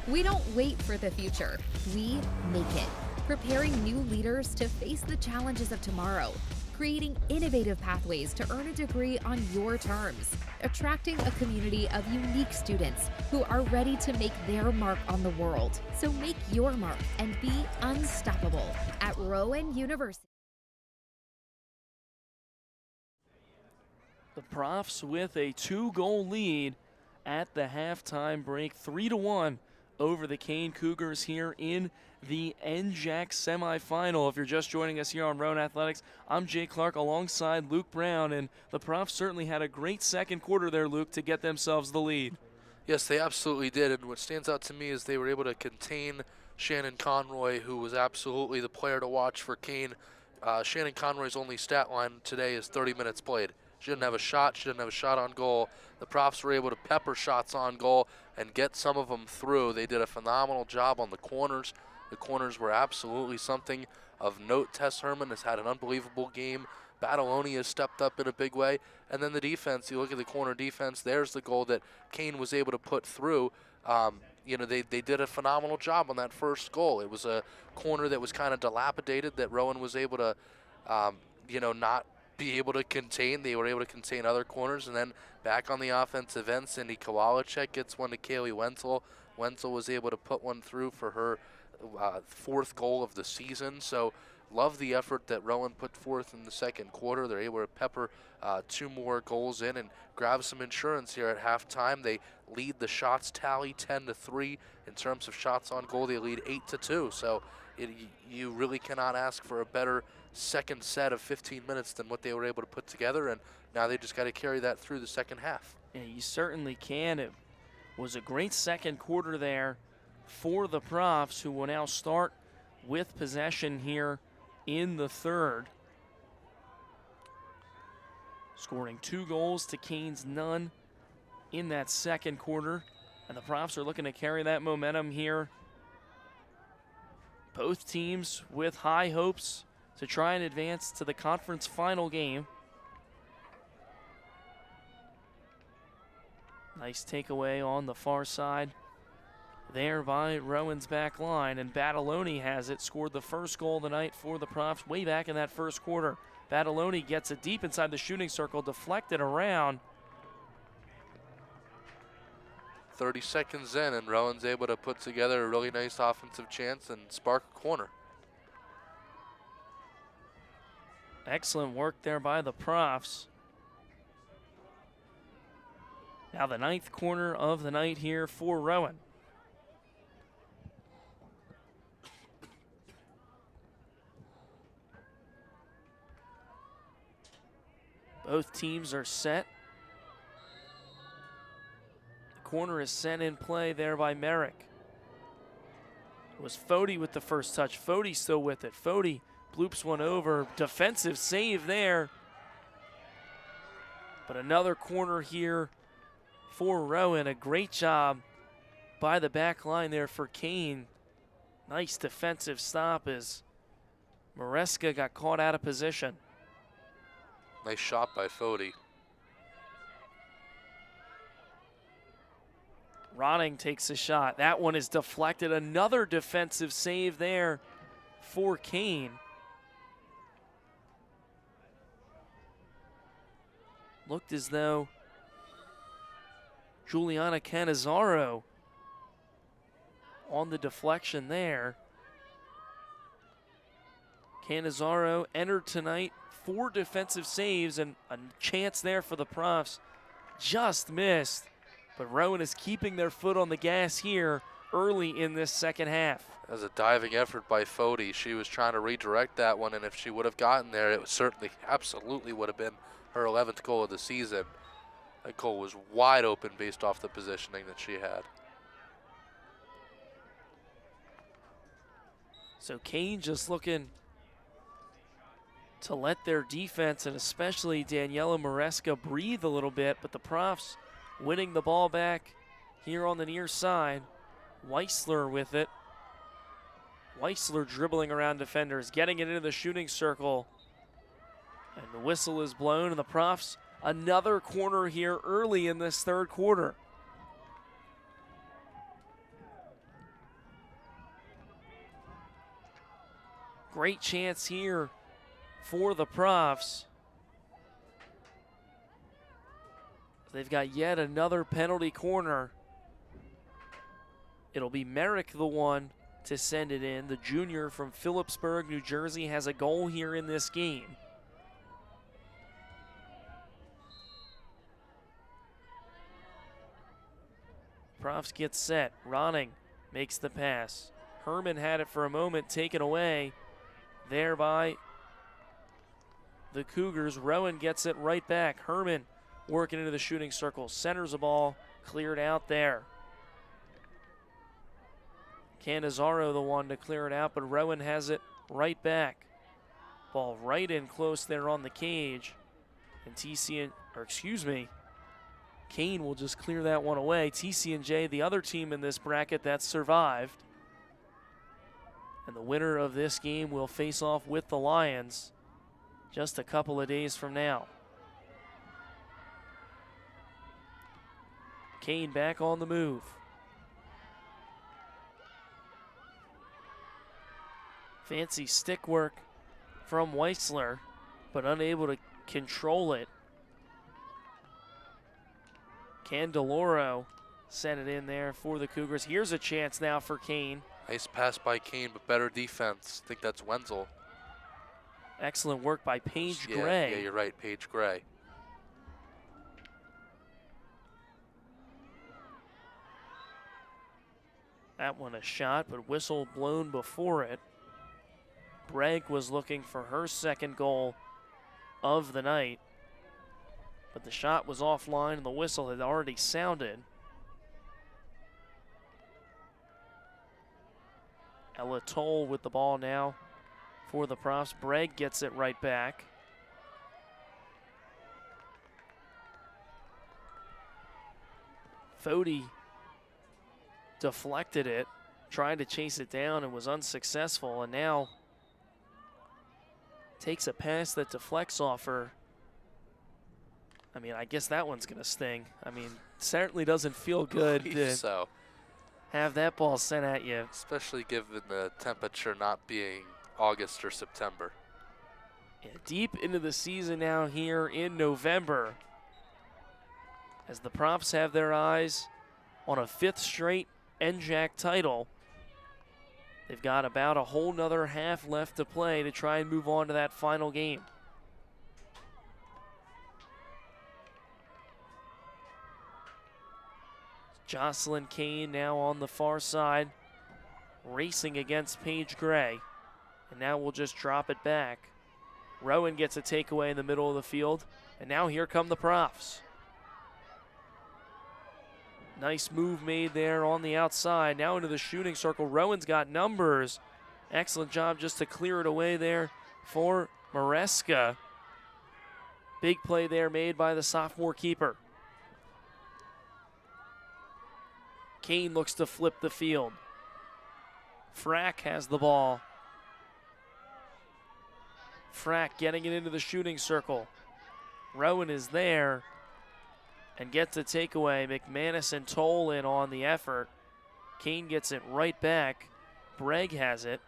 We don't wait for the future, we make it, preparing new leaders to face the challenges of tomorrow, creating innovative pathways to earn a degree on your terms, attracting a community of unique students who are ready to make their mark on the world. So make your mark and be unstoppable at Rowan University. The Profs with a 2-goal lead at the halftime break, 3-1 over the Kean Cougars here in the NJAC semifinal. If you're just joining us here on Rowan Athletics, I'm Jay Clark alongside Luke Brown, and the Profs certainly had a great second quarter there, Luke, to get themselves the lead. Yes, they absolutely did, and what stands out to me is they were able to contain Shannon Conroy, who was absolutely the player to watch for Kean. Shannon Conroy's only stat line today is 30 minutes played. She didn't have a shot. She didn't have a shot on goal. The Profs were able to pepper shots on goal and get some of them through. They did a phenomenal job on the corners. The corners were absolutely something of note. Tess Herman has had an unbelievable game. Battleoni has stepped up in a big way. And then the defense, you look at the corner defense, there's the goal that Kean was able to put through. They did a phenomenal job on that first goal. It was a corner that was kind of dilapidated that Rowan was able to, not be able to contain. They were able to contain other corners, and then back on the offensive end, Cindy Kowalczyk gets one to Kaylee Wenzel. Wenzel was able to put one through for her fourth goal of the season. So love the effort that Rowan put forth in the second quarter. They're able to pepper 2 more goals in and grab some insurance here at halftime. They lead the shots tally 10-3 in terms of shots on goal. They lead 8-2. So you really cannot ask for a better second set of 15 minutes than what they were able to put together, and now they just got to carry that through the second half. Yeah, you certainly can. It was a great second quarter there for the Profs, who will now start with possession here in the third. Scoring 2 goals to Kean's none in that second quarter. And the Profs are looking to carry that momentum here. Both teams with high hopes to try and advance to the conference final game. Nice takeaway on the far side there by Rowan's back line. And Battaloni has it, scored the first goal of the night for the Profs way back in that first quarter. Battaloni gets it deep inside the shooting circle, deflected around. 30 seconds in, and Rowan's able to put together a really nice offensive chance and spark a corner. Excellent work there by the Profs. Now the 9th corner of the night here for Rowan. Both teams are set. The corner is sent in play there by Merrick. It was Fody with the first touch. Fody still with it. Fody bloops one over. Defensive save there. But another corner here for Rowan. A great job by the back line there for Kean. Nice defensive stop as Maresca got caught out of position. Nice shot by Fody. Ronning takes a shot. That one is deflected. Another defensive save there for Kean. Looked as though Juliana Canizaro on the deflection there. Canizaro entered tonight, 4 defensive saves, and a chance there for the Profs. Just missed, but Rowan is keeping their foot on the gas here early in this second half. That was a diving effort by Fody. She was trying to redirect that one, and if she would have gotten there, it certainly, absolutely would have been her 11th goal of the season. That goal was wide open based off the positioning that she had. So Kean just looking to let their defense and especially Daniela Maresca breathe a little bit, but the Profs winning the ball back here on the near side. Weissler with it. Weissler dribbling around defenders, getting it into the shooting circle. And the whistle is blown, and the Profs another corner here early in this third quarter. Great chance here for the Profs. They've got yet another penalty corner. It'll be Merrick the one to send it in. The junior from Phillipsburg, New Jersey, has a goal here in this game. Profs get set. Ronning makes the pass. Herman had it for a moment, taken away there by the Cougars. Rowan gets it right back. Herman working into the shooting circle. Centers the ball, cleared out there. Canizaro the one to clear it out, but Rowan has it right back. Ball right in close there on the cage. And Kean will just clear that one away. TC&J, the other team in this bracket that survived. And the winner of this game will face off with the Lions just a couple of days from now. Kean back on the move. Fancy stick work from Weissler, but unable to control it. Candeloro sent it in there for the Cougars. Here's a chance now for Kean. Nice pass by Kean, but better defense. I think that's Wenzel. Excellent work by Paige Gray. Yeah, you're right, Paige Gray. That one a shot, but whistle blown before it. Bragg was looking for her second goal of the night, but the shot was offline and the whistle had already sounded. Ella Toll with the ball now for the Profs. Bragg gets it right back. Fody deflected it, tried to chase it down and was unsuccessful, and now takes a pass that deflects off her. I mean, I guess that one's going to sting. I mean, certainly doesn't feel good to have that ball sent at you. Especially given the temperature not being August or September. Yeah, deep into the season now here in November, as the Profs have their eyes on a 5th straight NJAC title. They've got about a whole nother half left to play to try and move on to that final game. Jocelyn Kean now on the far side, racing against Paige Gray. And now we'll just drop it back. Rowan gets a takeaway in the middle of the field. And now here come the Profs. Nice move made there on the outside. Now into the shooting circle. Rowan's got numbers. Excellent job just to clear it away there for Maresca. Big play there made by the sophomore keeper. Kean looks to flip the field. Frack has the ball. Frack getting it into the shooting circle. Rowan is there and gets a takeaway. McManus and Toll in on the effort. Kean gets it right back. Bregg has it.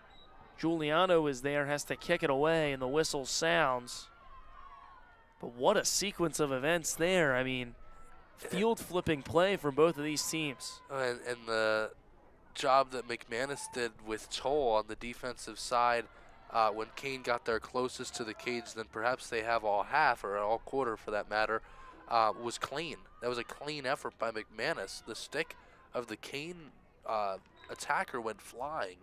Giuliano is there, has to kick it away, and the whistle sounds. But what a sequence of events there. I mean, field flipping play for both of these teams. And the job that McManus did with Toll on the defensive side when Kean got there closest to the cage than perhaps they have all half or all quarter for that matter, was clean. That was a clean effort by McManus. The stick of the Kean attacker went flying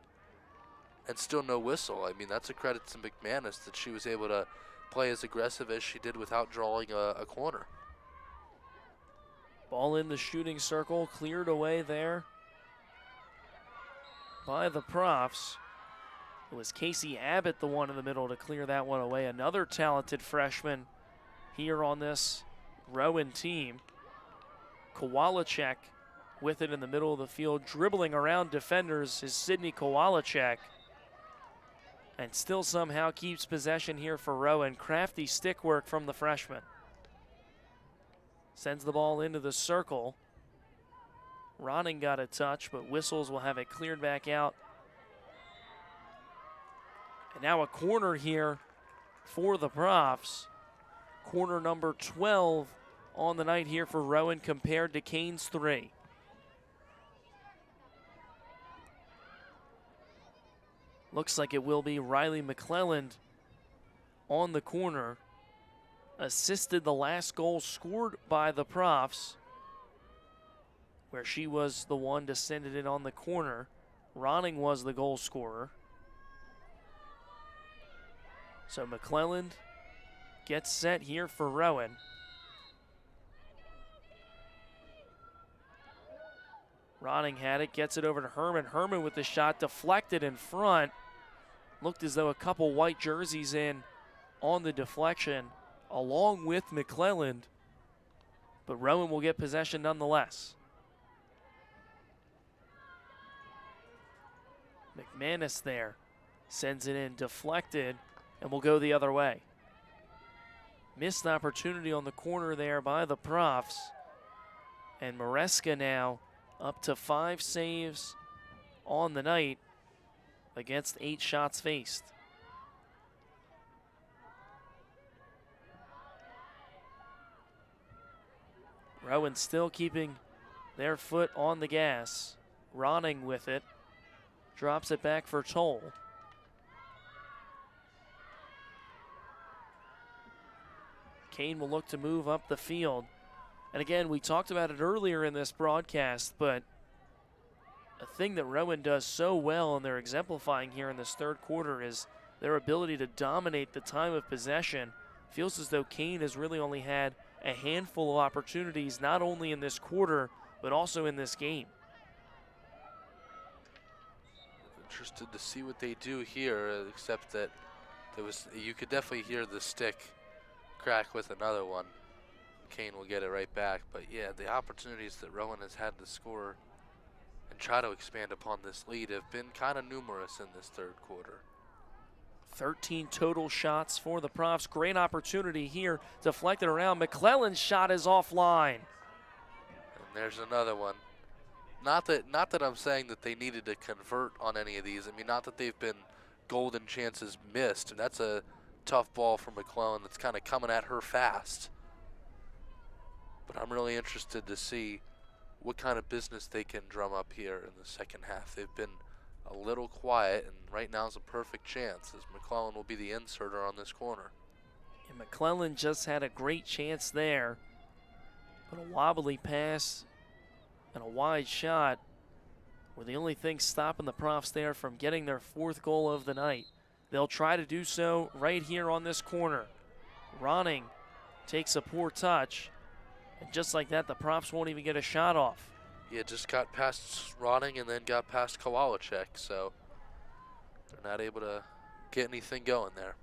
and still no whistle. I mean, that's a credit to McManus that she was able to play as aggressive as she did without drawing a corner. Ball in the shooting circle, cleared away there by the Profs. It was Casey Abbott, the one in the middle, to clear that one away. Another talented freshman here on this Rowan team. Kowalczyk with it in the middle of the field, dribbling around defenders is Sydney Kowalczyk. And still somehow keeps possession here for Rowan. Crafty stick work from the freshman. Sends the ball into the circle. Ronning got a touch, but Whistles will have it cleared back out. And now a corner here for the Profs. Corner number 12 on the night here for Rowan compared to Kean's 3. Looks like it will be Riley McClelland on the corner. Assisted the last goal scored by the Profs, where she was the one to send it in on the corner. Ronning was the goal scorer. So McClelland gets set here for Rowan. Ronning had it, gets it over to Herman. Herman with the shot deflected in front. Looked as though a couple white jerseys in on the deflection, along with McClelland. But Rowan will get possession nonetheless. McManus there, sends it in, deflected, and will go the other way. Missed opportunity on the corner there by the Profs. And Maresca now up to 5 saves on the night against 8 shots faced. Rowan still keeping their foot on the gas. Ronning with it. Drops it back for Toll. Kean will look to move up the field. And again, we talked about it earlier in this broadcast, but a thing that Rowan does so well and they're exemplifying here in this third quarter is their ability to dominate the time of possession. Feels as though Kean has really only had a handful of opportunities, not only in this quarter, but also in this game. Interested to see what they do here, except that you could definitely hear the stick crack with another one. Kean will get it right back, but yeah, the opportunities that Rowan has had to score and try to expand upon this lead have been kind of numerous in this third quarter. 13 total shots for the Profs. Great opportunity here. Deflected around. McClellan's shot is offline. And there's another one. Not that I'm saying that they needed to convert on any of these. I mean, not that they've been golden chances missed. And that's a tough ball for McClellan that's kind of coming at her fast. But I'm really interested to see what kind of business they can drum up here in the second half. They've been a little quiet, and right now is a perfect chance as McClellan will be the inserter on this corner. And McClellan just had a great chance there, but a wobbly pass and a wide shot were the only thing stopping the Profs there from getting their fourth goal of the night. They'll try to do so right here on this corner. Ronning takes a poor touch, and just like that, the Profs won't even get a shot off. Yeah, just got past Ronning and then got past Kowalczyk, so they're not able to get anything going there.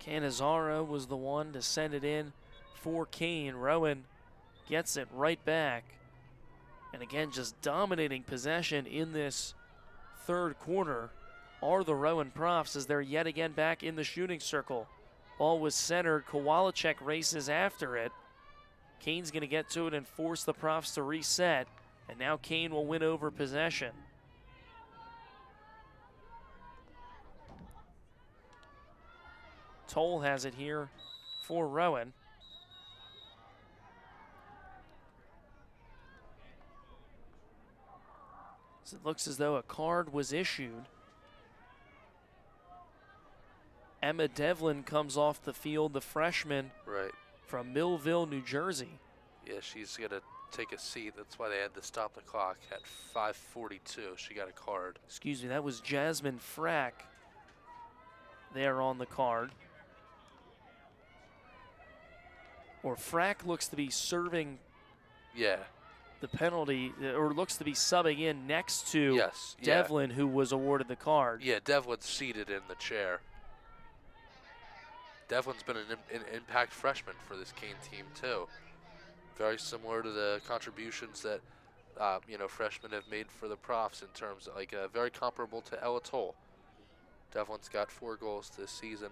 Canizaro was the one to send it in for Kean. Rowan gets it right back. And again, just dominating possession in this third quarter are the Rowan Profs as they're yet again back in the shooting circle. Ball was centered. Kowalczyk races after it. Kean's going to get to it and force the Profs to reset. And now Kean will win over possession. Toll has it here for Rowan. So it looks as though a card was issued. Emma Devlin comes off the field, the freshman from Millville, New Jersey. Yeah, she's going to take a seat. That's why they had to stop the clock at 5:42. She got a card. Excuse me, that was Jasmine Frack there on the card. Or Frack looks to be serving the penalty, or looks to be subbing in next to Devlin, who was awarded the card. Yeah, Devlin's seated in the chair. Devlin's been an impact freshman for this Kean team too. Very similar to the contributions that freshmen have made for the Profs in terms of very comparable to Ella Toll. Devlin's got 4 goals this season.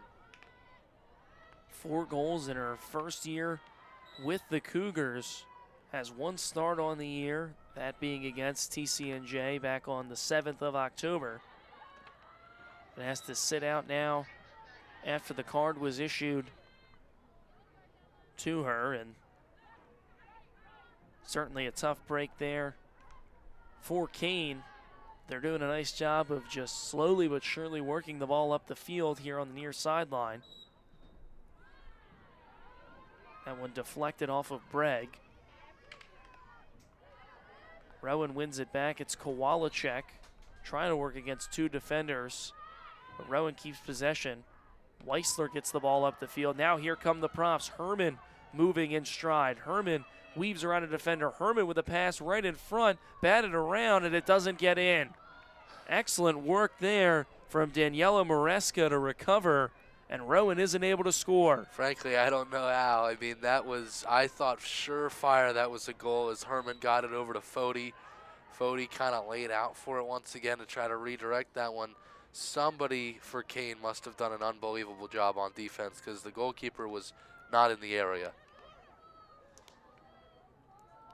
4 goals in her first year with the Cougars. Has 1 start on the year, that being against TCNJ back on the 7th of October. It has to sit out now after the card was issued to her, and certainly a tough break there for Kean. They're doing a nice job of just slowly but surely working the ball up the field here on the near sideline. That one deflected off of Bregg. Rowan wins it back. It's Kowalczyk trying to work against 2 defenders, but Rowan keeps possession. Weissler gets the ball up the field. Now here come the Profs. Herman moving in stride. Herman weaves around a defender. Herman with a pass right in front, batted around, and it doesn't get in. Excellent work there from Daniela Maresca to recover, and Rowan isn't able to score. Frankly, I don't know how. I mean, I thought surefire that was a goal as Herman got it over to Fody. Fody kind of laid out for it once again to try to redirect that one. Somebody for Kean must have done an unbelievable job on defense because the goalkeeper was not in the area.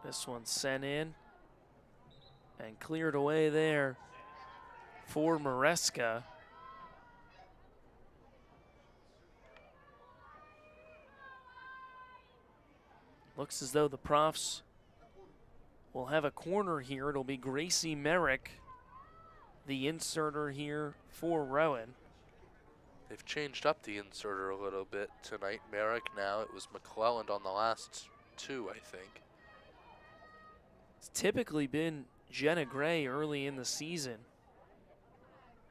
This one sent in and cleared away there for Maresca. Looks as though the Profs will have a corner here. It'll be Gracie Merrick, the inserter here for Rowan. They've changed up the inserter a little bit tonight. Merrick now. It was McClellan on the last 2, I think. It's typically been Jenna Gray early in the season.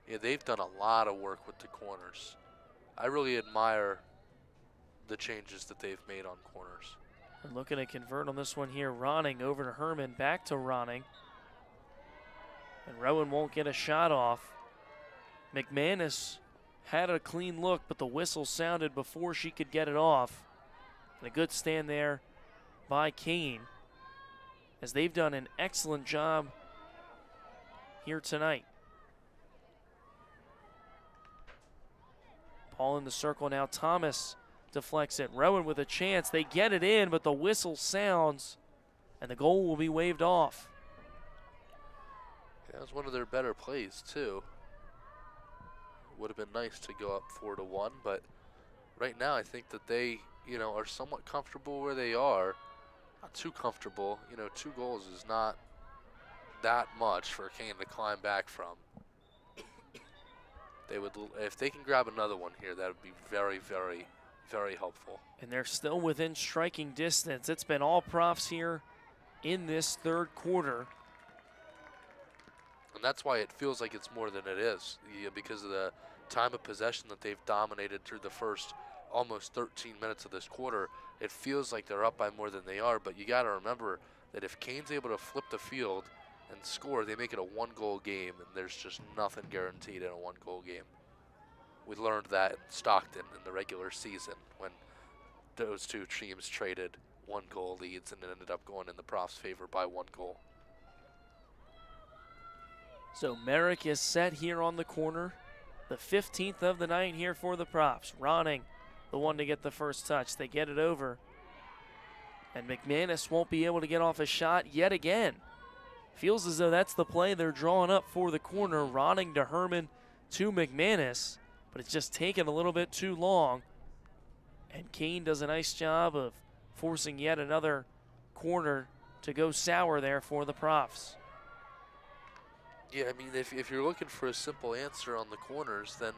Yeah, they've done a lot of work with the corners. I really admire the changes that they've made on corners. They're looking to convert on this one here. Ronning over to Herman, back to Ronning. And Rowan won't get a shot off. McManus had a clean look, but the whistle sounded before she could get it off. And a good stand there by Kean, as they've done an excellent job here tonight. Ball in the circle now. Thomas deflects it. Rowan with a chance. They get it in, but the whistle sounds, and the goal will be waved off. Yeah, that was one of their better plays, too. Would have been nice to go up 4-1, but right now I think that they, are somewhat comfortable where they are. Not too comfortable. 2 goals is not that much for Kean to climb back from. They would, if they can grab another one here, that would be very, very, very helpful. And they're still within striking distance. It's been all Profs here in this third quarter. And that's why it feels like it's more than it is, because of the time of possession that they've dominated through the first almost 13 minutes of this quarter. It feels like they're up by more than they are, but you got to remember that if Kean's able to flip the field and score, they make it a 1-goal game, and there's just nothing guaranteed in a 1-goal game. We learned that in Stockton in the regular season when those two teams traded 1-goal leads and it ended up going in the Profs' favor by 1 goal. So Merrick is set here on the corner. The 15th of the night here for the Profs. Ronning, the one to get the first touch. They get it over. And McManus won't be able to get off a shot yet again. Feels as though that's the play they're drawing up for the corner. Ronning to Herman to McManus, but it's just taken a little bit too long. And Kean does a nice job of forcing yet another corner to go sour there for the Profs. Yeah, I mean, if you're looking for a simple answer on the corners, then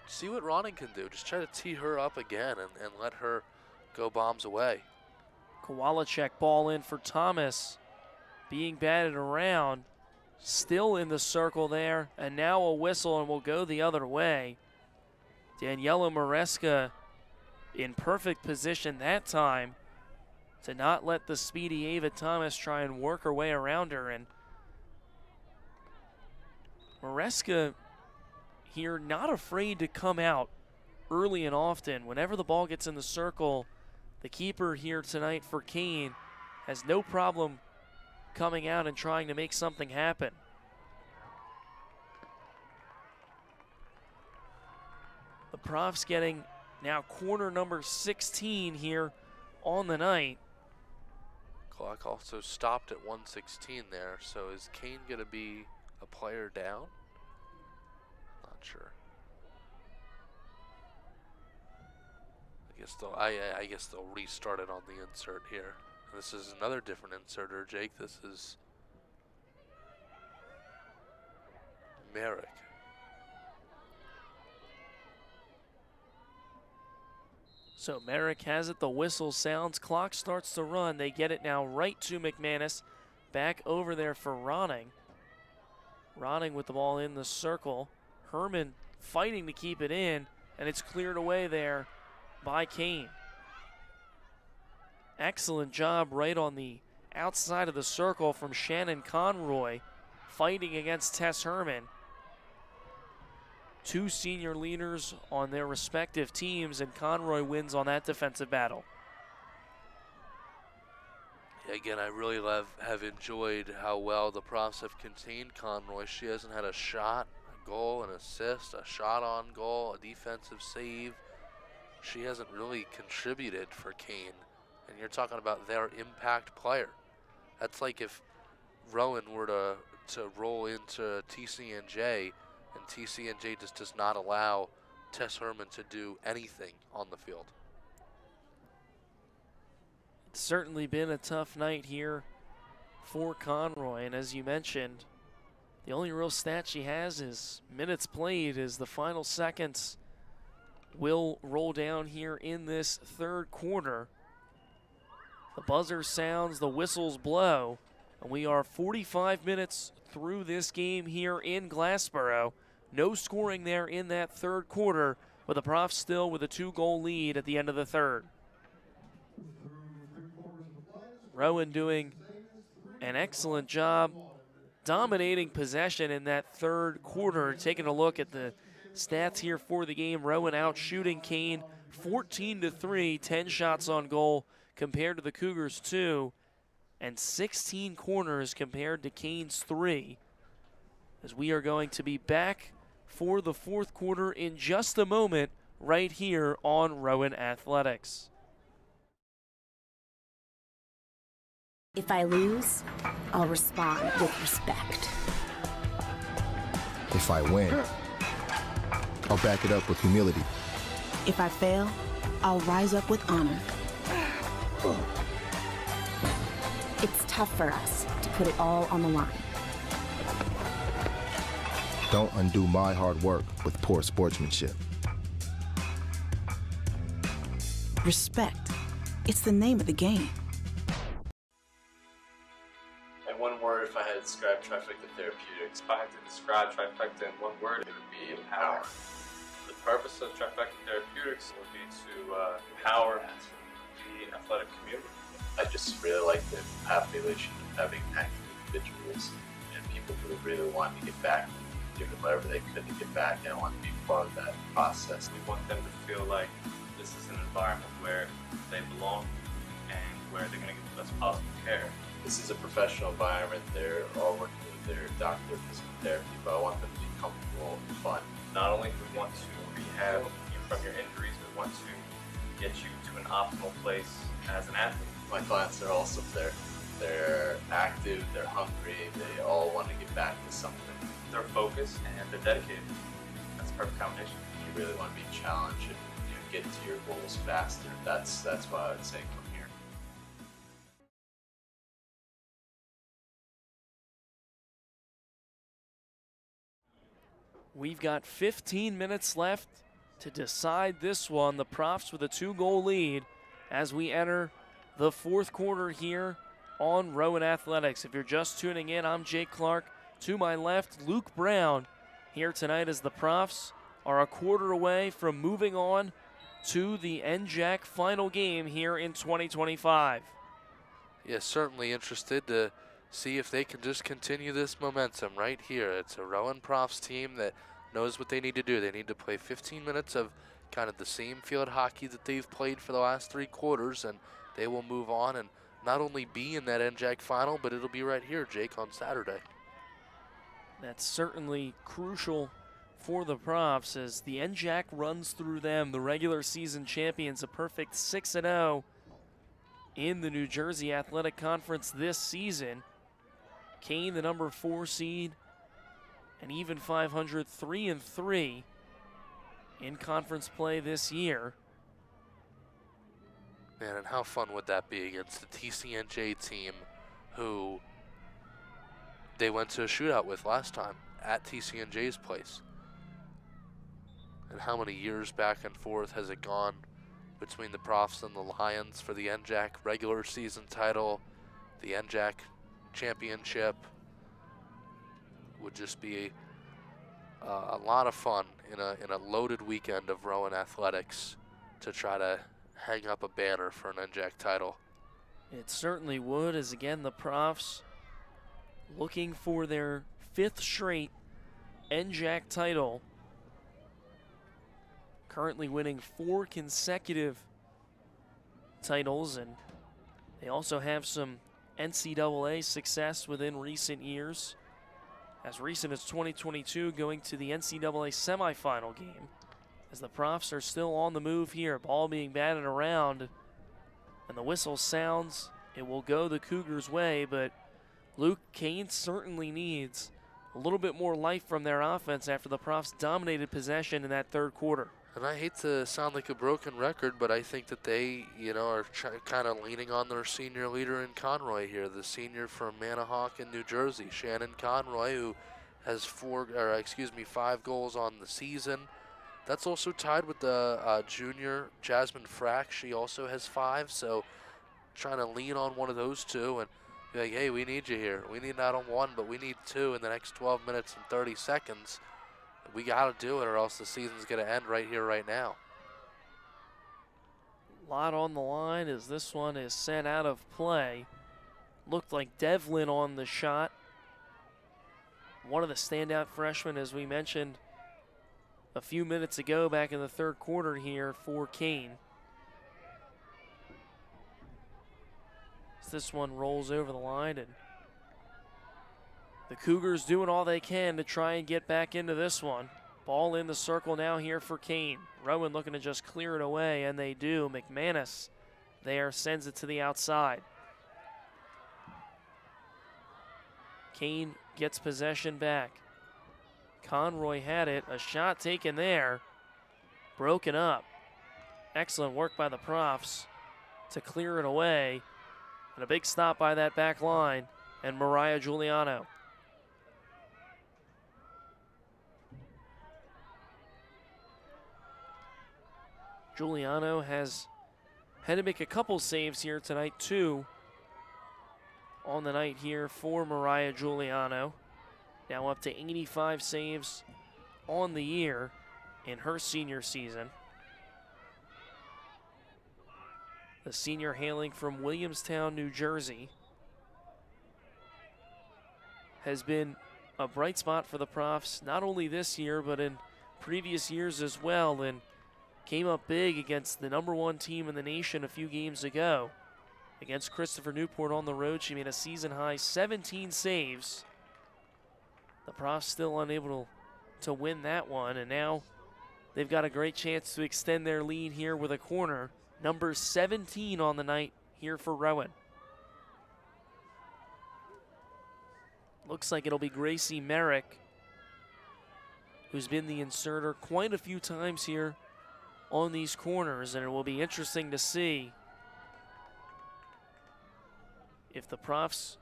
see what Ronning can do. Just try to tee her up again and let her go bombs away. Kowalczyk ball in for Thomas. Being batted around. Still in the circle there. And now a whistle and will go the other way. Daniela Maresca in perfect position that time to not let the speedy Ava Thomas try and work her way around her. And Maresca here not afraid to come out early and often. Whenever the ball gets in the circle, the keeper here tonight for Kean has no problem coming out and trying to make something happen. The Profs getting now corner number 16 here on the night. Clock also stopped at 1:16 there, so is Kean going to be a player down? Not sure. I guess they'll restart it on the insert here. This is another different inserter, Jake. This is Merrick. So Merrick has it, the whistle sounds, clock starts to run. They get it now right to McManus. Back over there for Ronning. Ronning with the ball in the circle. Herman fighting to keep it in, and it's cleared away there by Kean. Excellent job right on the outside of the circle from Shannon Conroy, fighting against Tess Herman. Two senior leaders on their respective teams, and Conroy wins on that defensive battle. Again, I really have enjoyed how well the Profs have contained Conroy. She hasn't had a shot, a goal, an assist, a shot on goal, a defensive save. She hasn't really contributed for Kean. And you're talking about their impact player. That's like if Rowan were to roll into TCNJ, and TCNJ just does not allow Tess Herman to do anything on the field. It's certainly been a tough night here for Conroy, and as you mentioned, the only real stat she has is minutes played, as the final seconds will roll down here in this third quarter. The buzzer sounds, the whistles blow, and we are 45 minutes through this game here in Glassboro. No scoring there in that third quarter, but the Profs still with a 2-goal lead at the end of the third. Rowan doing an excellent job dominating possession in that third quarter. Taking a look at the stats here for the game. Rowan out shooting Kean 14-3, 10 shots on goal compared to the Cougars 2, and 16 corners compared to Kean's 3. As we are going to be back for the fourth quarter in just a moment right here on Rowan Athletics. If I lose, I'll respond with respect. If I win, I'll back it up with humility. If I fail, I'll rise up with honor. It's tough for us to put it all on the line. Don't undo my hard work with poor sportsmanship. Respect. It's the name of the game. And one word, if I had to describe trifecta therapeutics, if I had to describe trifecta in one word, it would be empower. The purpose of trifecta therapeutics would be to empower the athletic community. I just really like the population of having active individuals and people who really want to get back, giving whatever they could to get back and want to be part of that process. We want them to feel like this is an environment where they belong and where they're going to get the best possible care. This is a professional environment. They're all working with their doctor of physical therapy, but I want them to be comfortable and fun. Not only do we want to rehab you from your injuries, we want to get you to an optimal place as an athlete. My clients are also they're active, they're hungry, they all want to get back to something. They're focused and they're dedicated. That's a perfect combination. You really want to be challenged and get to your goals faster. That's what I would say from here. We've got 15 minutes left to decide this one. The Profs with a 2-goal lead as we enter the fourth quarter here on Rowan Athletics. If you're just tuning in, I'm Jake Clark. To my left, Luke Brown here tonight as the Profs are a quarter away from moving on to the NJAC final game here in 2025. Yeah, certainly interested to see if they can just continue this momentum right here. It's a Rowan Profs team that knows what they need to do. They need to play 15 minutes of kind of the same field hockey that they've played for the last 3 quarters, and they will move on and not only be in that NJAC final, but it'll be right here, Jake, on Saturday. That's certainly crucial for the Profs as the NJAC runs through them. The regular season champions, a perfect 6-0 in the New Jersey Athletic Conference this season. Kean, the number 4 seed, and even 500, 3-3 in conference play this year. Man, and how fun would that be against the TCNJ team who they went to a shootout with last time at TCNJ's place? And how many years back and forth has it gone between the Profs and the Lions for the NJAC regular season title, the NJAC championship? Would just be a lot of fun in a loaded weekend of Rowan Athletics to try to hang up a banner for an NJAC title. It certainly would, as again the Profs looking for their 5th straight NJAC title. Currently winning 4 consecutive titles, and they also have some NCAA success within recent years. As recent as 2022, going to the NCAA semifinal game. As the Profs are still on the move here, ball being batted around, and the whistle sounds, it will go the Cougars' way, but Luke, Kean certainly needs a little bit more life from their offense after the Profs dominated possession in that 3rd quarter. And I hate to sound like a broken record, but I think that they, are kind of leaning on their senior leader in Conroy here, the senior from Manahawk in New Jersey, Shannon Conroy, who has 5 goals on the season. That's also tied with the junior Jasmine Frack. She also has 5, so trying to lean on one of those two and be like, hey, we need you here. We need not on 1, but we need 2 in the next 12 minutes and 30 seconds. We got to do it or else the season's going to end right here, right now. A lot on the line as this one is sent out of play. Looked like Devlin on the shot. One of the standout freshmen, as we mentioned, a few minutes ago back in the third quarter here for Kean. This one rolls over the line, and the Cougars doing all they can to try and get back into this one. Ball in the circle now here for Kean. Rowan looking to just clear it away, and they do. McManus there sends it to the outside. Kean gets possession back. Conroy had it. A shot taken there. Broken up. Excellent work by the Profs to clear it away. And a big stop by that back line and Mariah Giuliano. Giuliano has had to make a couple saves here tonight, 2 on the night here for Mariah Giuliano. Now up to 85 saves on the year in her senior season. The senior hailing from Williamstown, New Jersey, has been a bright spot for the Profs, not only this year, but in previous years as well, and came up big against the #1 team in the nation a few games ago. Against Christopher Newport on the road, she made a season-high 17 saves. The Profs still unable to win that one, and now they've got a great chance to extend their lead here with a corner. Number 17 on the night here for Rowan. Looks like it'll be Gracie Merrick, who's been the inserter quite a few times here on these corners, and it will be interesting to see if the Profs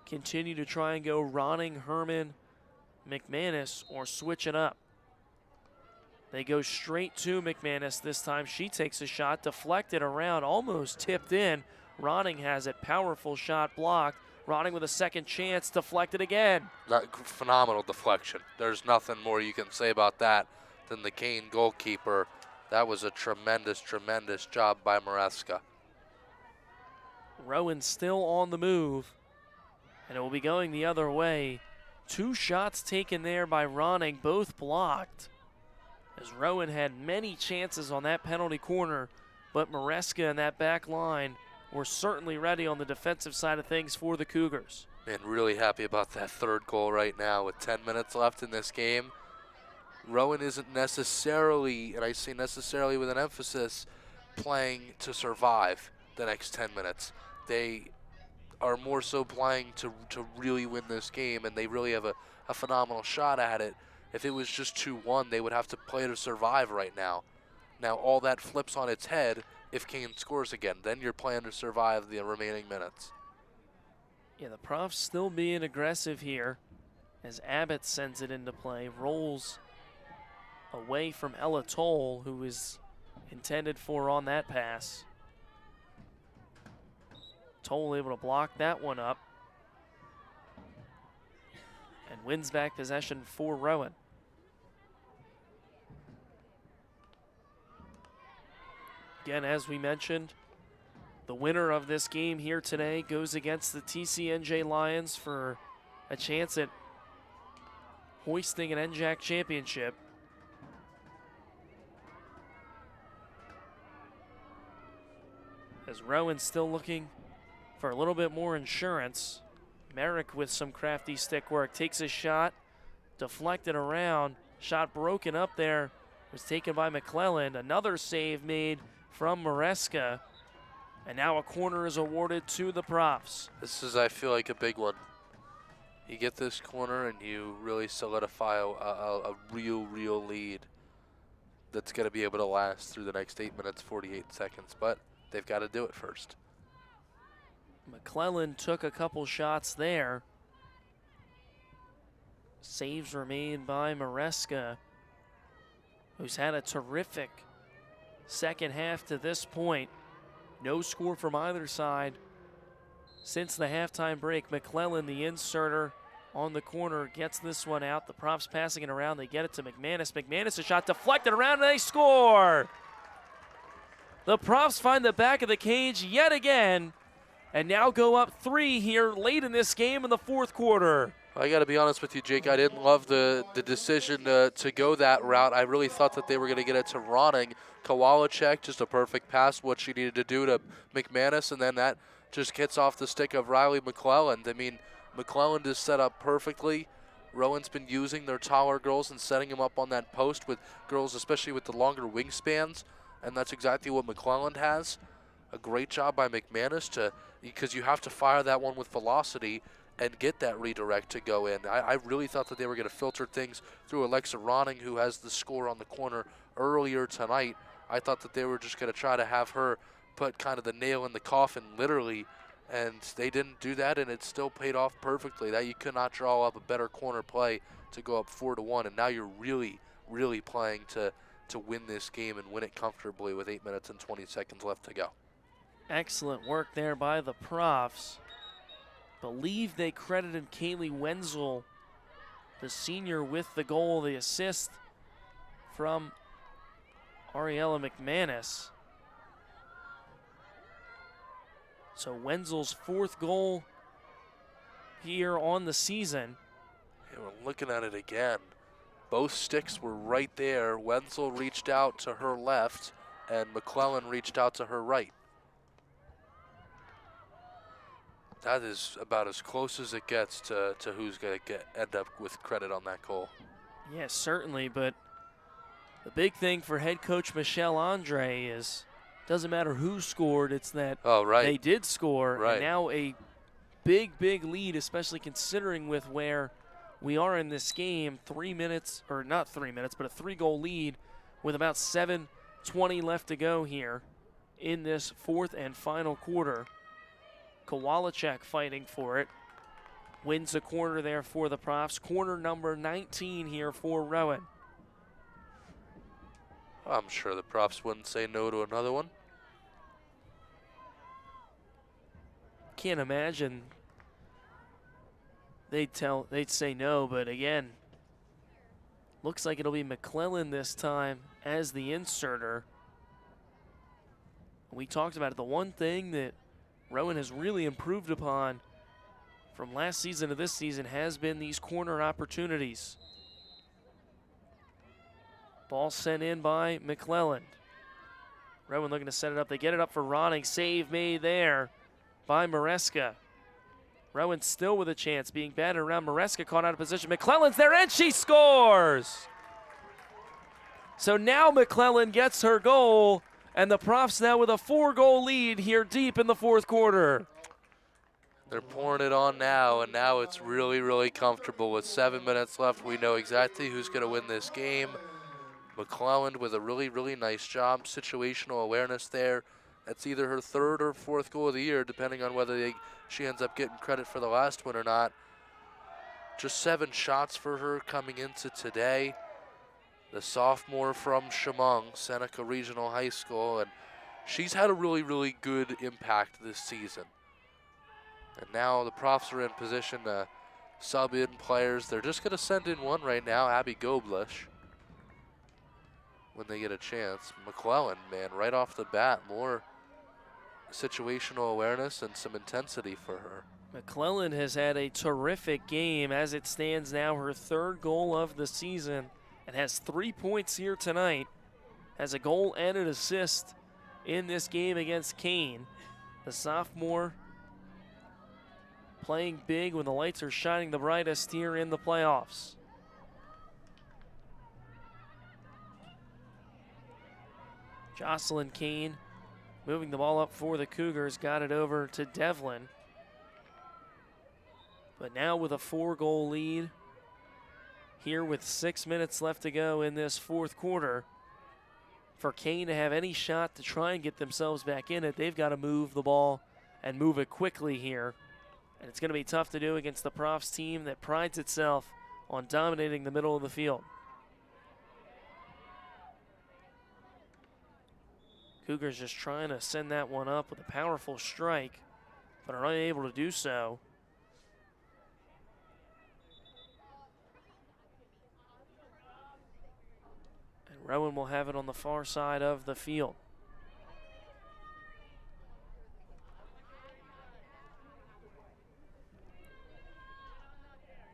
continue to try and go Ronning, Herman, McManus, or switch it up. They go straight to McManus this time. She takes a shot, deflected around, almost tipped in. Ronning has it, powerful shot blocked. Ronning with a second chance, deflected again. That phenomenal deflection. There's nothing more you can say about that than the Kean goalkeeper. That was a tremendous, tremendous job by Maresca. Rowan still on the move, and it will be going the other way. 2 shots taken there by Ronning, both blocked, as Rowan had many chances on that penalty corner, but Maresca and that back line were certainly ready on the defensive side of things for the Cougars. Man, really happy about that third goal right now with 10 minutes left in this game. Rowan isn't necessarily, and I say necessarily with an emphasis, playing to survive the next 10 minutes. They are more so playing to really win this game, and they really have a phenomenal shot at it. If it was just 2-1, they would have to play to survive right now. Now all that flips on its head if Kean scores again. Then you're playing to survive the remaining minutes. Yeah, the Profs still being aggressive here as Abbott sends it into play, rolls away from Ella Toll, who is intended for on that pass. Toll able to block that one up and wins back possession for Rowan. Again, as we mentioned, the winner of this game here today goes against the TCNJ Lions for a chance at hoisting an NJAC championship. As Rowan's still looking for a little bit more insurance. Merrick with some crafty stick work takes a shot, deflected around, shot broken up there, was taken by McClellan. Another save made from Maresca, and now a corner is awarded to the Profs. This is, I feel like, a big one. You get this corner and you really solidify a real lead that's going to be able to last through the next 8 minutes, 48 seconds, but they've got to do it first. McClellan took a couple shots there. Saves were made by Maresca, who's had a terrific second half to this point. No score from either side since the halftime break. McClellan, the inserter on the corner, gets this one out. The Profs passing it around. They get it to McManus. McManus, a shot deflected around, and they score! The Profs find the back of the cage yet again, and now go up 3 here late in this game in the fourth quarter. I got to be honest with you, Jake. I didn't love the decision to go that route. I really thought that they were going to get it to Ronning. Kowalczyk, just a perfect pass, what she needed to do to McManus, and then that just gets off the stick of Riley McClelland. I mean, McClelland is set up perfectly. Rowan's been using their taller girls and setting them up on that post with girls, especially with the longer wingspans, and that's exactly what McClelland has. A great job by McManus because you have to fire that one with velocity and get that redirect to go in. I really thought that they were going to filter things through Alexa Ronning, who has the score on the corner earlier tonight. I thought that they were just going to try to have her put kind of the nail in the coffin, literally, and they didn't do that, and it still paid off perfectly. That you could not draw up a better corner play to go up 4-1, and now you're really, really playing to win this game and win it comfortably with 8 minutes and 20 seconds left to go. Excellent work there by the Profs. Believe they credited Kaylee Wenzel, the senior, with the goal, the assist from Ariella McManus. So Wenzel's 4th goal here on the season. Yeah, we're looking at it again. Both sticks were right there. Wenzel reached out to her left, and McClellan reached out to her right. That is about as close as it gets to who's going to end up with credit on that goal. Yes, certainly, but the big thing for head coach Michelle Andre is doesn't matter who scored, it's that they did score. Right. And now a big, big lead, especially considering with where we are in this game, 3 minutes, or not 3 minutes, but a 3-goal lead with about 7:20 left to go here in this 4th and final quarter. Kowalczyk fighting for it. Wins a corner there for the Profs. Corner number 19 here for Rowan. I'm sure the Profs wouldn't say no to another one. Can't imagine they'd say no, but again, looks like it'll be McClellan this time as the inserter. We talked about it. The one thing that Rowan has really improved upon from last season to this season has been these corner opportunities. Ball sent in by McClelland. Rowan looking to set it up. They get it up for Ronning. Save made there by Maresca. Rowan still with a chance, being batted around. Maresca caught out of position. McClelland's there, and she scores! So now McClelland gets her goal, and the Profs now with a 4-goal lead here deep in the 4th quarter. They're pouring it on now, and now it's really, really comfortable. With 7 minutes left, we know exactly who's going to win this game. McClelland with a really, really nice job. Situational awareness there. That's either her 3rd or 4th goal of the year, depending on whether she ends up getting credit for the last one or not. Just 7 shots for her coming into today. The sophomore from Chemung, Seneca Regional High School, and she's had a really, really good impact this season. And now the Profs are in position to sub in players. They're just going to send in one right now, Abby Goblish, when they get a chance. McClellan, man, right off the bat, more situational awareness and some intensity for her. McClellan has had a terrific game. As it stands now, her 3rd goal of the season, and has 3 points here tonight. Has a goal and an assist in this game against Kean. The sophomore playing big when the lights are shining the brightest here in the playoffs. Jocelyn Kean moving the ball up for the Cougars, got it over to Devlin. But now with a 4-goal lead here with 6 minutes left to go in this 4th quarter, for Kean to have any shot to try and get themselves back in it, they've got to move the ball and move it quickly here. And it's going to be tough to do against the Profs team that prides itself on dominating the middle of the field. Cougars just trying to send that one up with a powerful strike, but are unable to do so. And Rowan will have it on the far side of the field.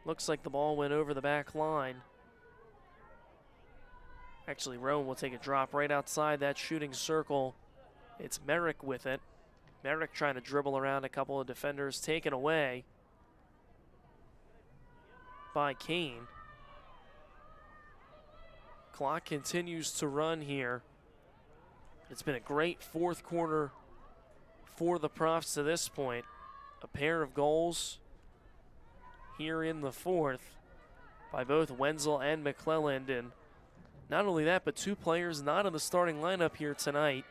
Looks like the ball went over the back line. Actually, Rowan will take a drop right outside that shooting circle. It's Merrick with it. Merrick trying to dribble around a couple of defenders, taken away by Kean. Clock continues to run here. It's been a great fourth quarter for the Profs to this point. A pair of goals here in the fourth by both Wenzel and McClelland. And not only that, but two players not in the starting lineup here tonight.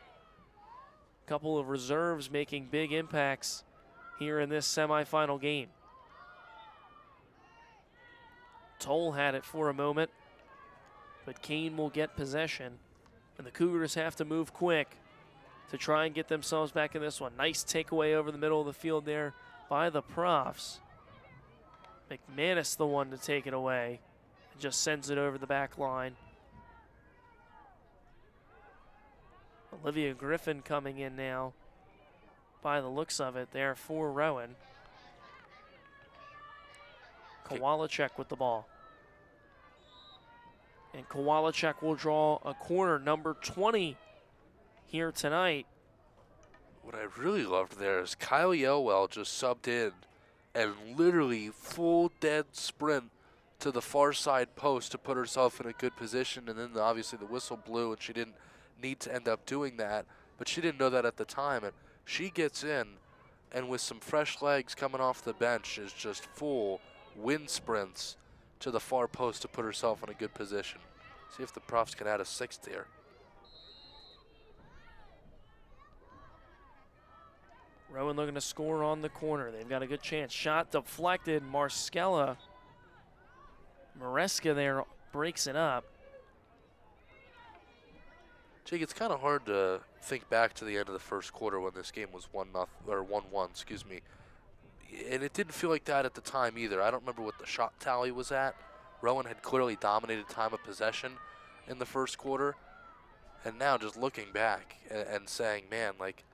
A couple of reserves making big impacts here in this semifinal game. Toll had it for a moment, but Kean will get possession. And the Cougars have to move quick to try and get themselves back in this one. Nice takeaway over the middle of the field there by the Profs. McManus the one to take it away and just sends it over the back line. Olivia Griffin coming in now by the looks of it there for Rowan. Kowalczyk with the ball. And Kowalczyk will draw a corner, number 20 here tonight. What I really loved there is Kylie Elwell just subbed in and literally full dead sprint to the far side post to put herself in a good position, and then obviously the whistle blew and she didn't need to end up doing that, but she didn't know that at the time, and she gets in and with some fresh legs coming off the bench is just full wind sprints to the far post to put herself in a good position. See if the Profs can add a sixth here. Rowan looking to score on the corner. They've got a good chance. Shot deflected. Mareska there breaks it up. Jake, it's kind of hard to think back to the end of the first quarter when this game was 1-1, excuse me. And it didn't feel like that at the time either. I don't remember what the shot tally was at. Rowan had clearly dominated time of possession in the first quarter. And now just looking back and saying, man, like,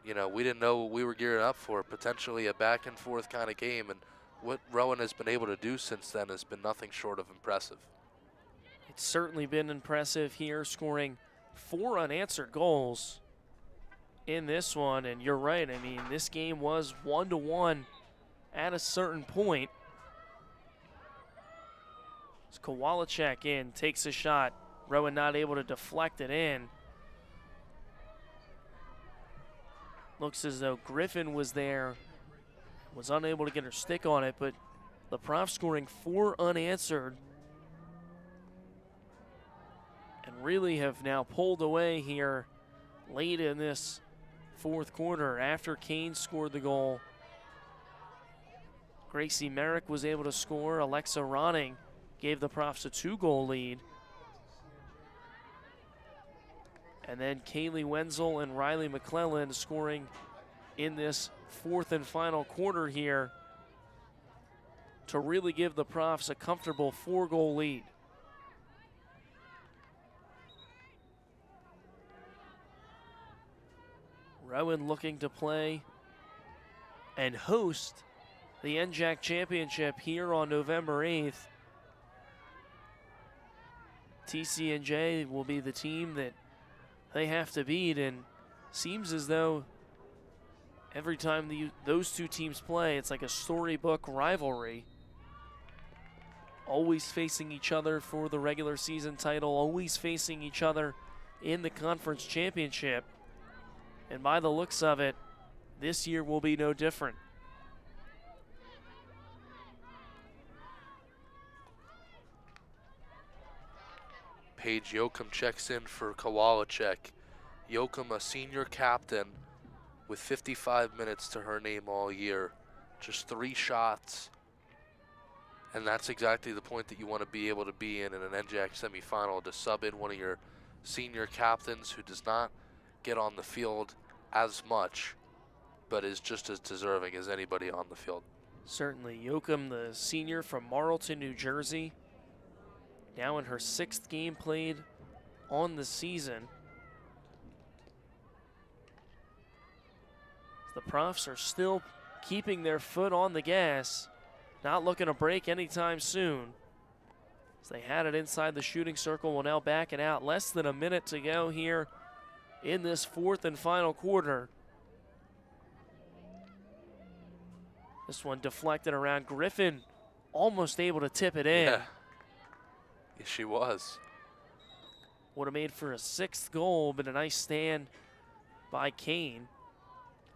you know, we didn't know what we were gearing up for, potentially a back and forth kind of game. And what Rowan has been able to do since then has been nothing short of impressive. It's certainly been impressive here, scoring 4 unanswered goals in this one. And you're right, I mean, this game was 1-1 at a certain point. As Kowalczyk in, takes a shot. Rowan not able to deflect it in. Looks as though Griffin was there, was unable to get her stick on it, but the Profs scoring 4 unanswered and really have now pulled away here late in this fourth quarter after Kean scored the goal. Gracie Merrick was able to score. Alexa Ronning gave the Profs a 2-goal lead. And then Kaylee Wenzel and Riley McClelland scoring in this fourth and final quarter here to really give the Profs a comfortable 4-goal lead. Rowan looking to play and host the NJAC Championship here on November 8th. TCNJ will be the team that they have to beat, and seems as though every time those two teams play, it's like a storybook rivalry. Always facing each other for the regular season title, always facing each other in the conference championship. And by the looks of it, this year will be no different. Paige Yoakum checks in for Kowalczyk. Yoakum, a senior captain with 55 minutes to her name all year. Just 3 shots. And that's exactly the point that you want to be able to be in an NJAC semifinal, to sub in one of your senior captains who does not get on the field as much, but is just as deserving as anybody on the field. Certainly. Yoakum, the senior from Marlton, New Jersey, now in her 6th game played on the season. The Profs are still keeping their foot on the gas. not looking to break anytime soon. As they had it inside the shooting circle, will now back it out. Less than a minute to go here in this fourth and final quarter. This one deflected around. Griffin almost able to tip it in. Yeah. Yes, she was. Would have made for a 6th goal, but a nice stand by Kean.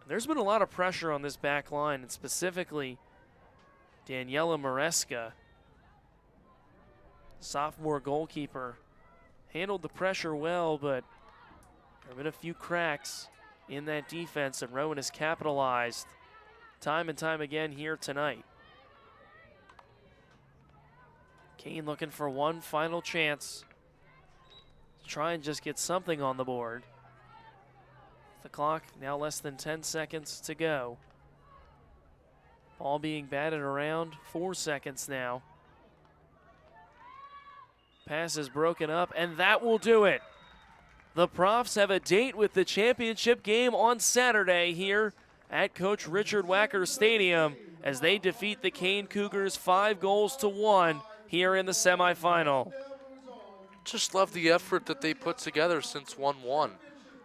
There's been a lot of pressure on this back line, and specifically Daniela Maresca, sophomore goalkeeper, handled the pressure well, but there have been a few cracks in that defense, and Rowan has capitalized time and time again here tonight. Kean looking for one final chance to try and just get something on the board. The clock now less than 10 seconds to go. Ball being batted around, 4 seconds now. Pass is broken up, and that will do it. The Profs have a date with the championship game on Saturday here at Coach Richard Wacker Stadium as they defeat the Kean Cougars 5-1 here in the semifinal. Just love the effort that they put together since 1-1.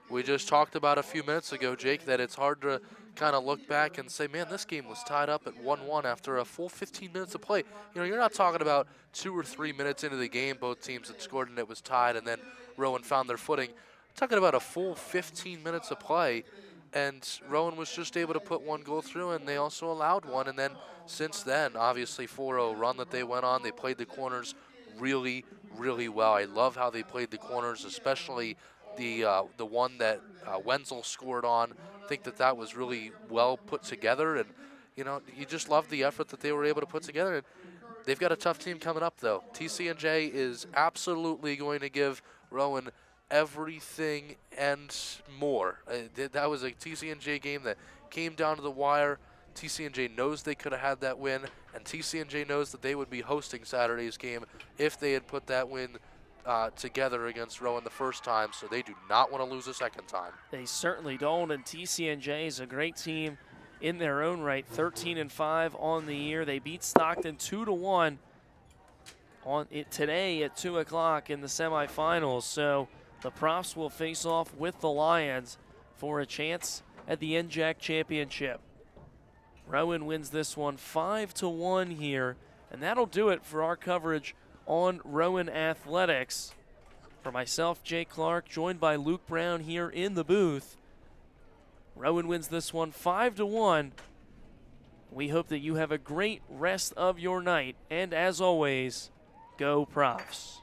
We just talked about a few minutes ago, Jake, that it's hard to kind of look back and say, man, this game was tied up at 1-1 after a full 15 minutes of play. You know, you're not talking about 2 or 3 minutes into the game, both teams had scored and it was tied, and then Rowan found their footing. We're talking about a full 15 minutes of play, and Rowan was just able to put one goal through, and they also allowed one. And then since then, obviously 4-0 run that they went on, they played the corners really, really well. I love how they played the corners, especially the one that Wenzel scored on. I think that was really well put together, and you know, you just love the effort that they were able to put together. And they've got a tough team coming up, though. TCNJ is absolutely going to give Rowan everything and more. That was a TCNJ game that came down to the wire. TCNJ knows they could have had that win, and TCNJ knows that they would be hosting Saturday's game if they had put that win together against Rowan the first time, so they do not want to lose a second time. They certainly don't, and TCNJ is a great team in their own right, 13-5 on the year. They beat Stockton 2-1 on it today at 2 o'clock in the semifinals, so the Profs will face off with the Lions for a chance at the NJAC championship. Rowan wins this one 5-1 here, and that'll do it for our coverage on Rowan Athletics. For myself, Jake Clark, joined by Luke Brown here in the booth. Rowan wins this one 5-1. We hope that you have a great rest of your night, and as always, go Profs.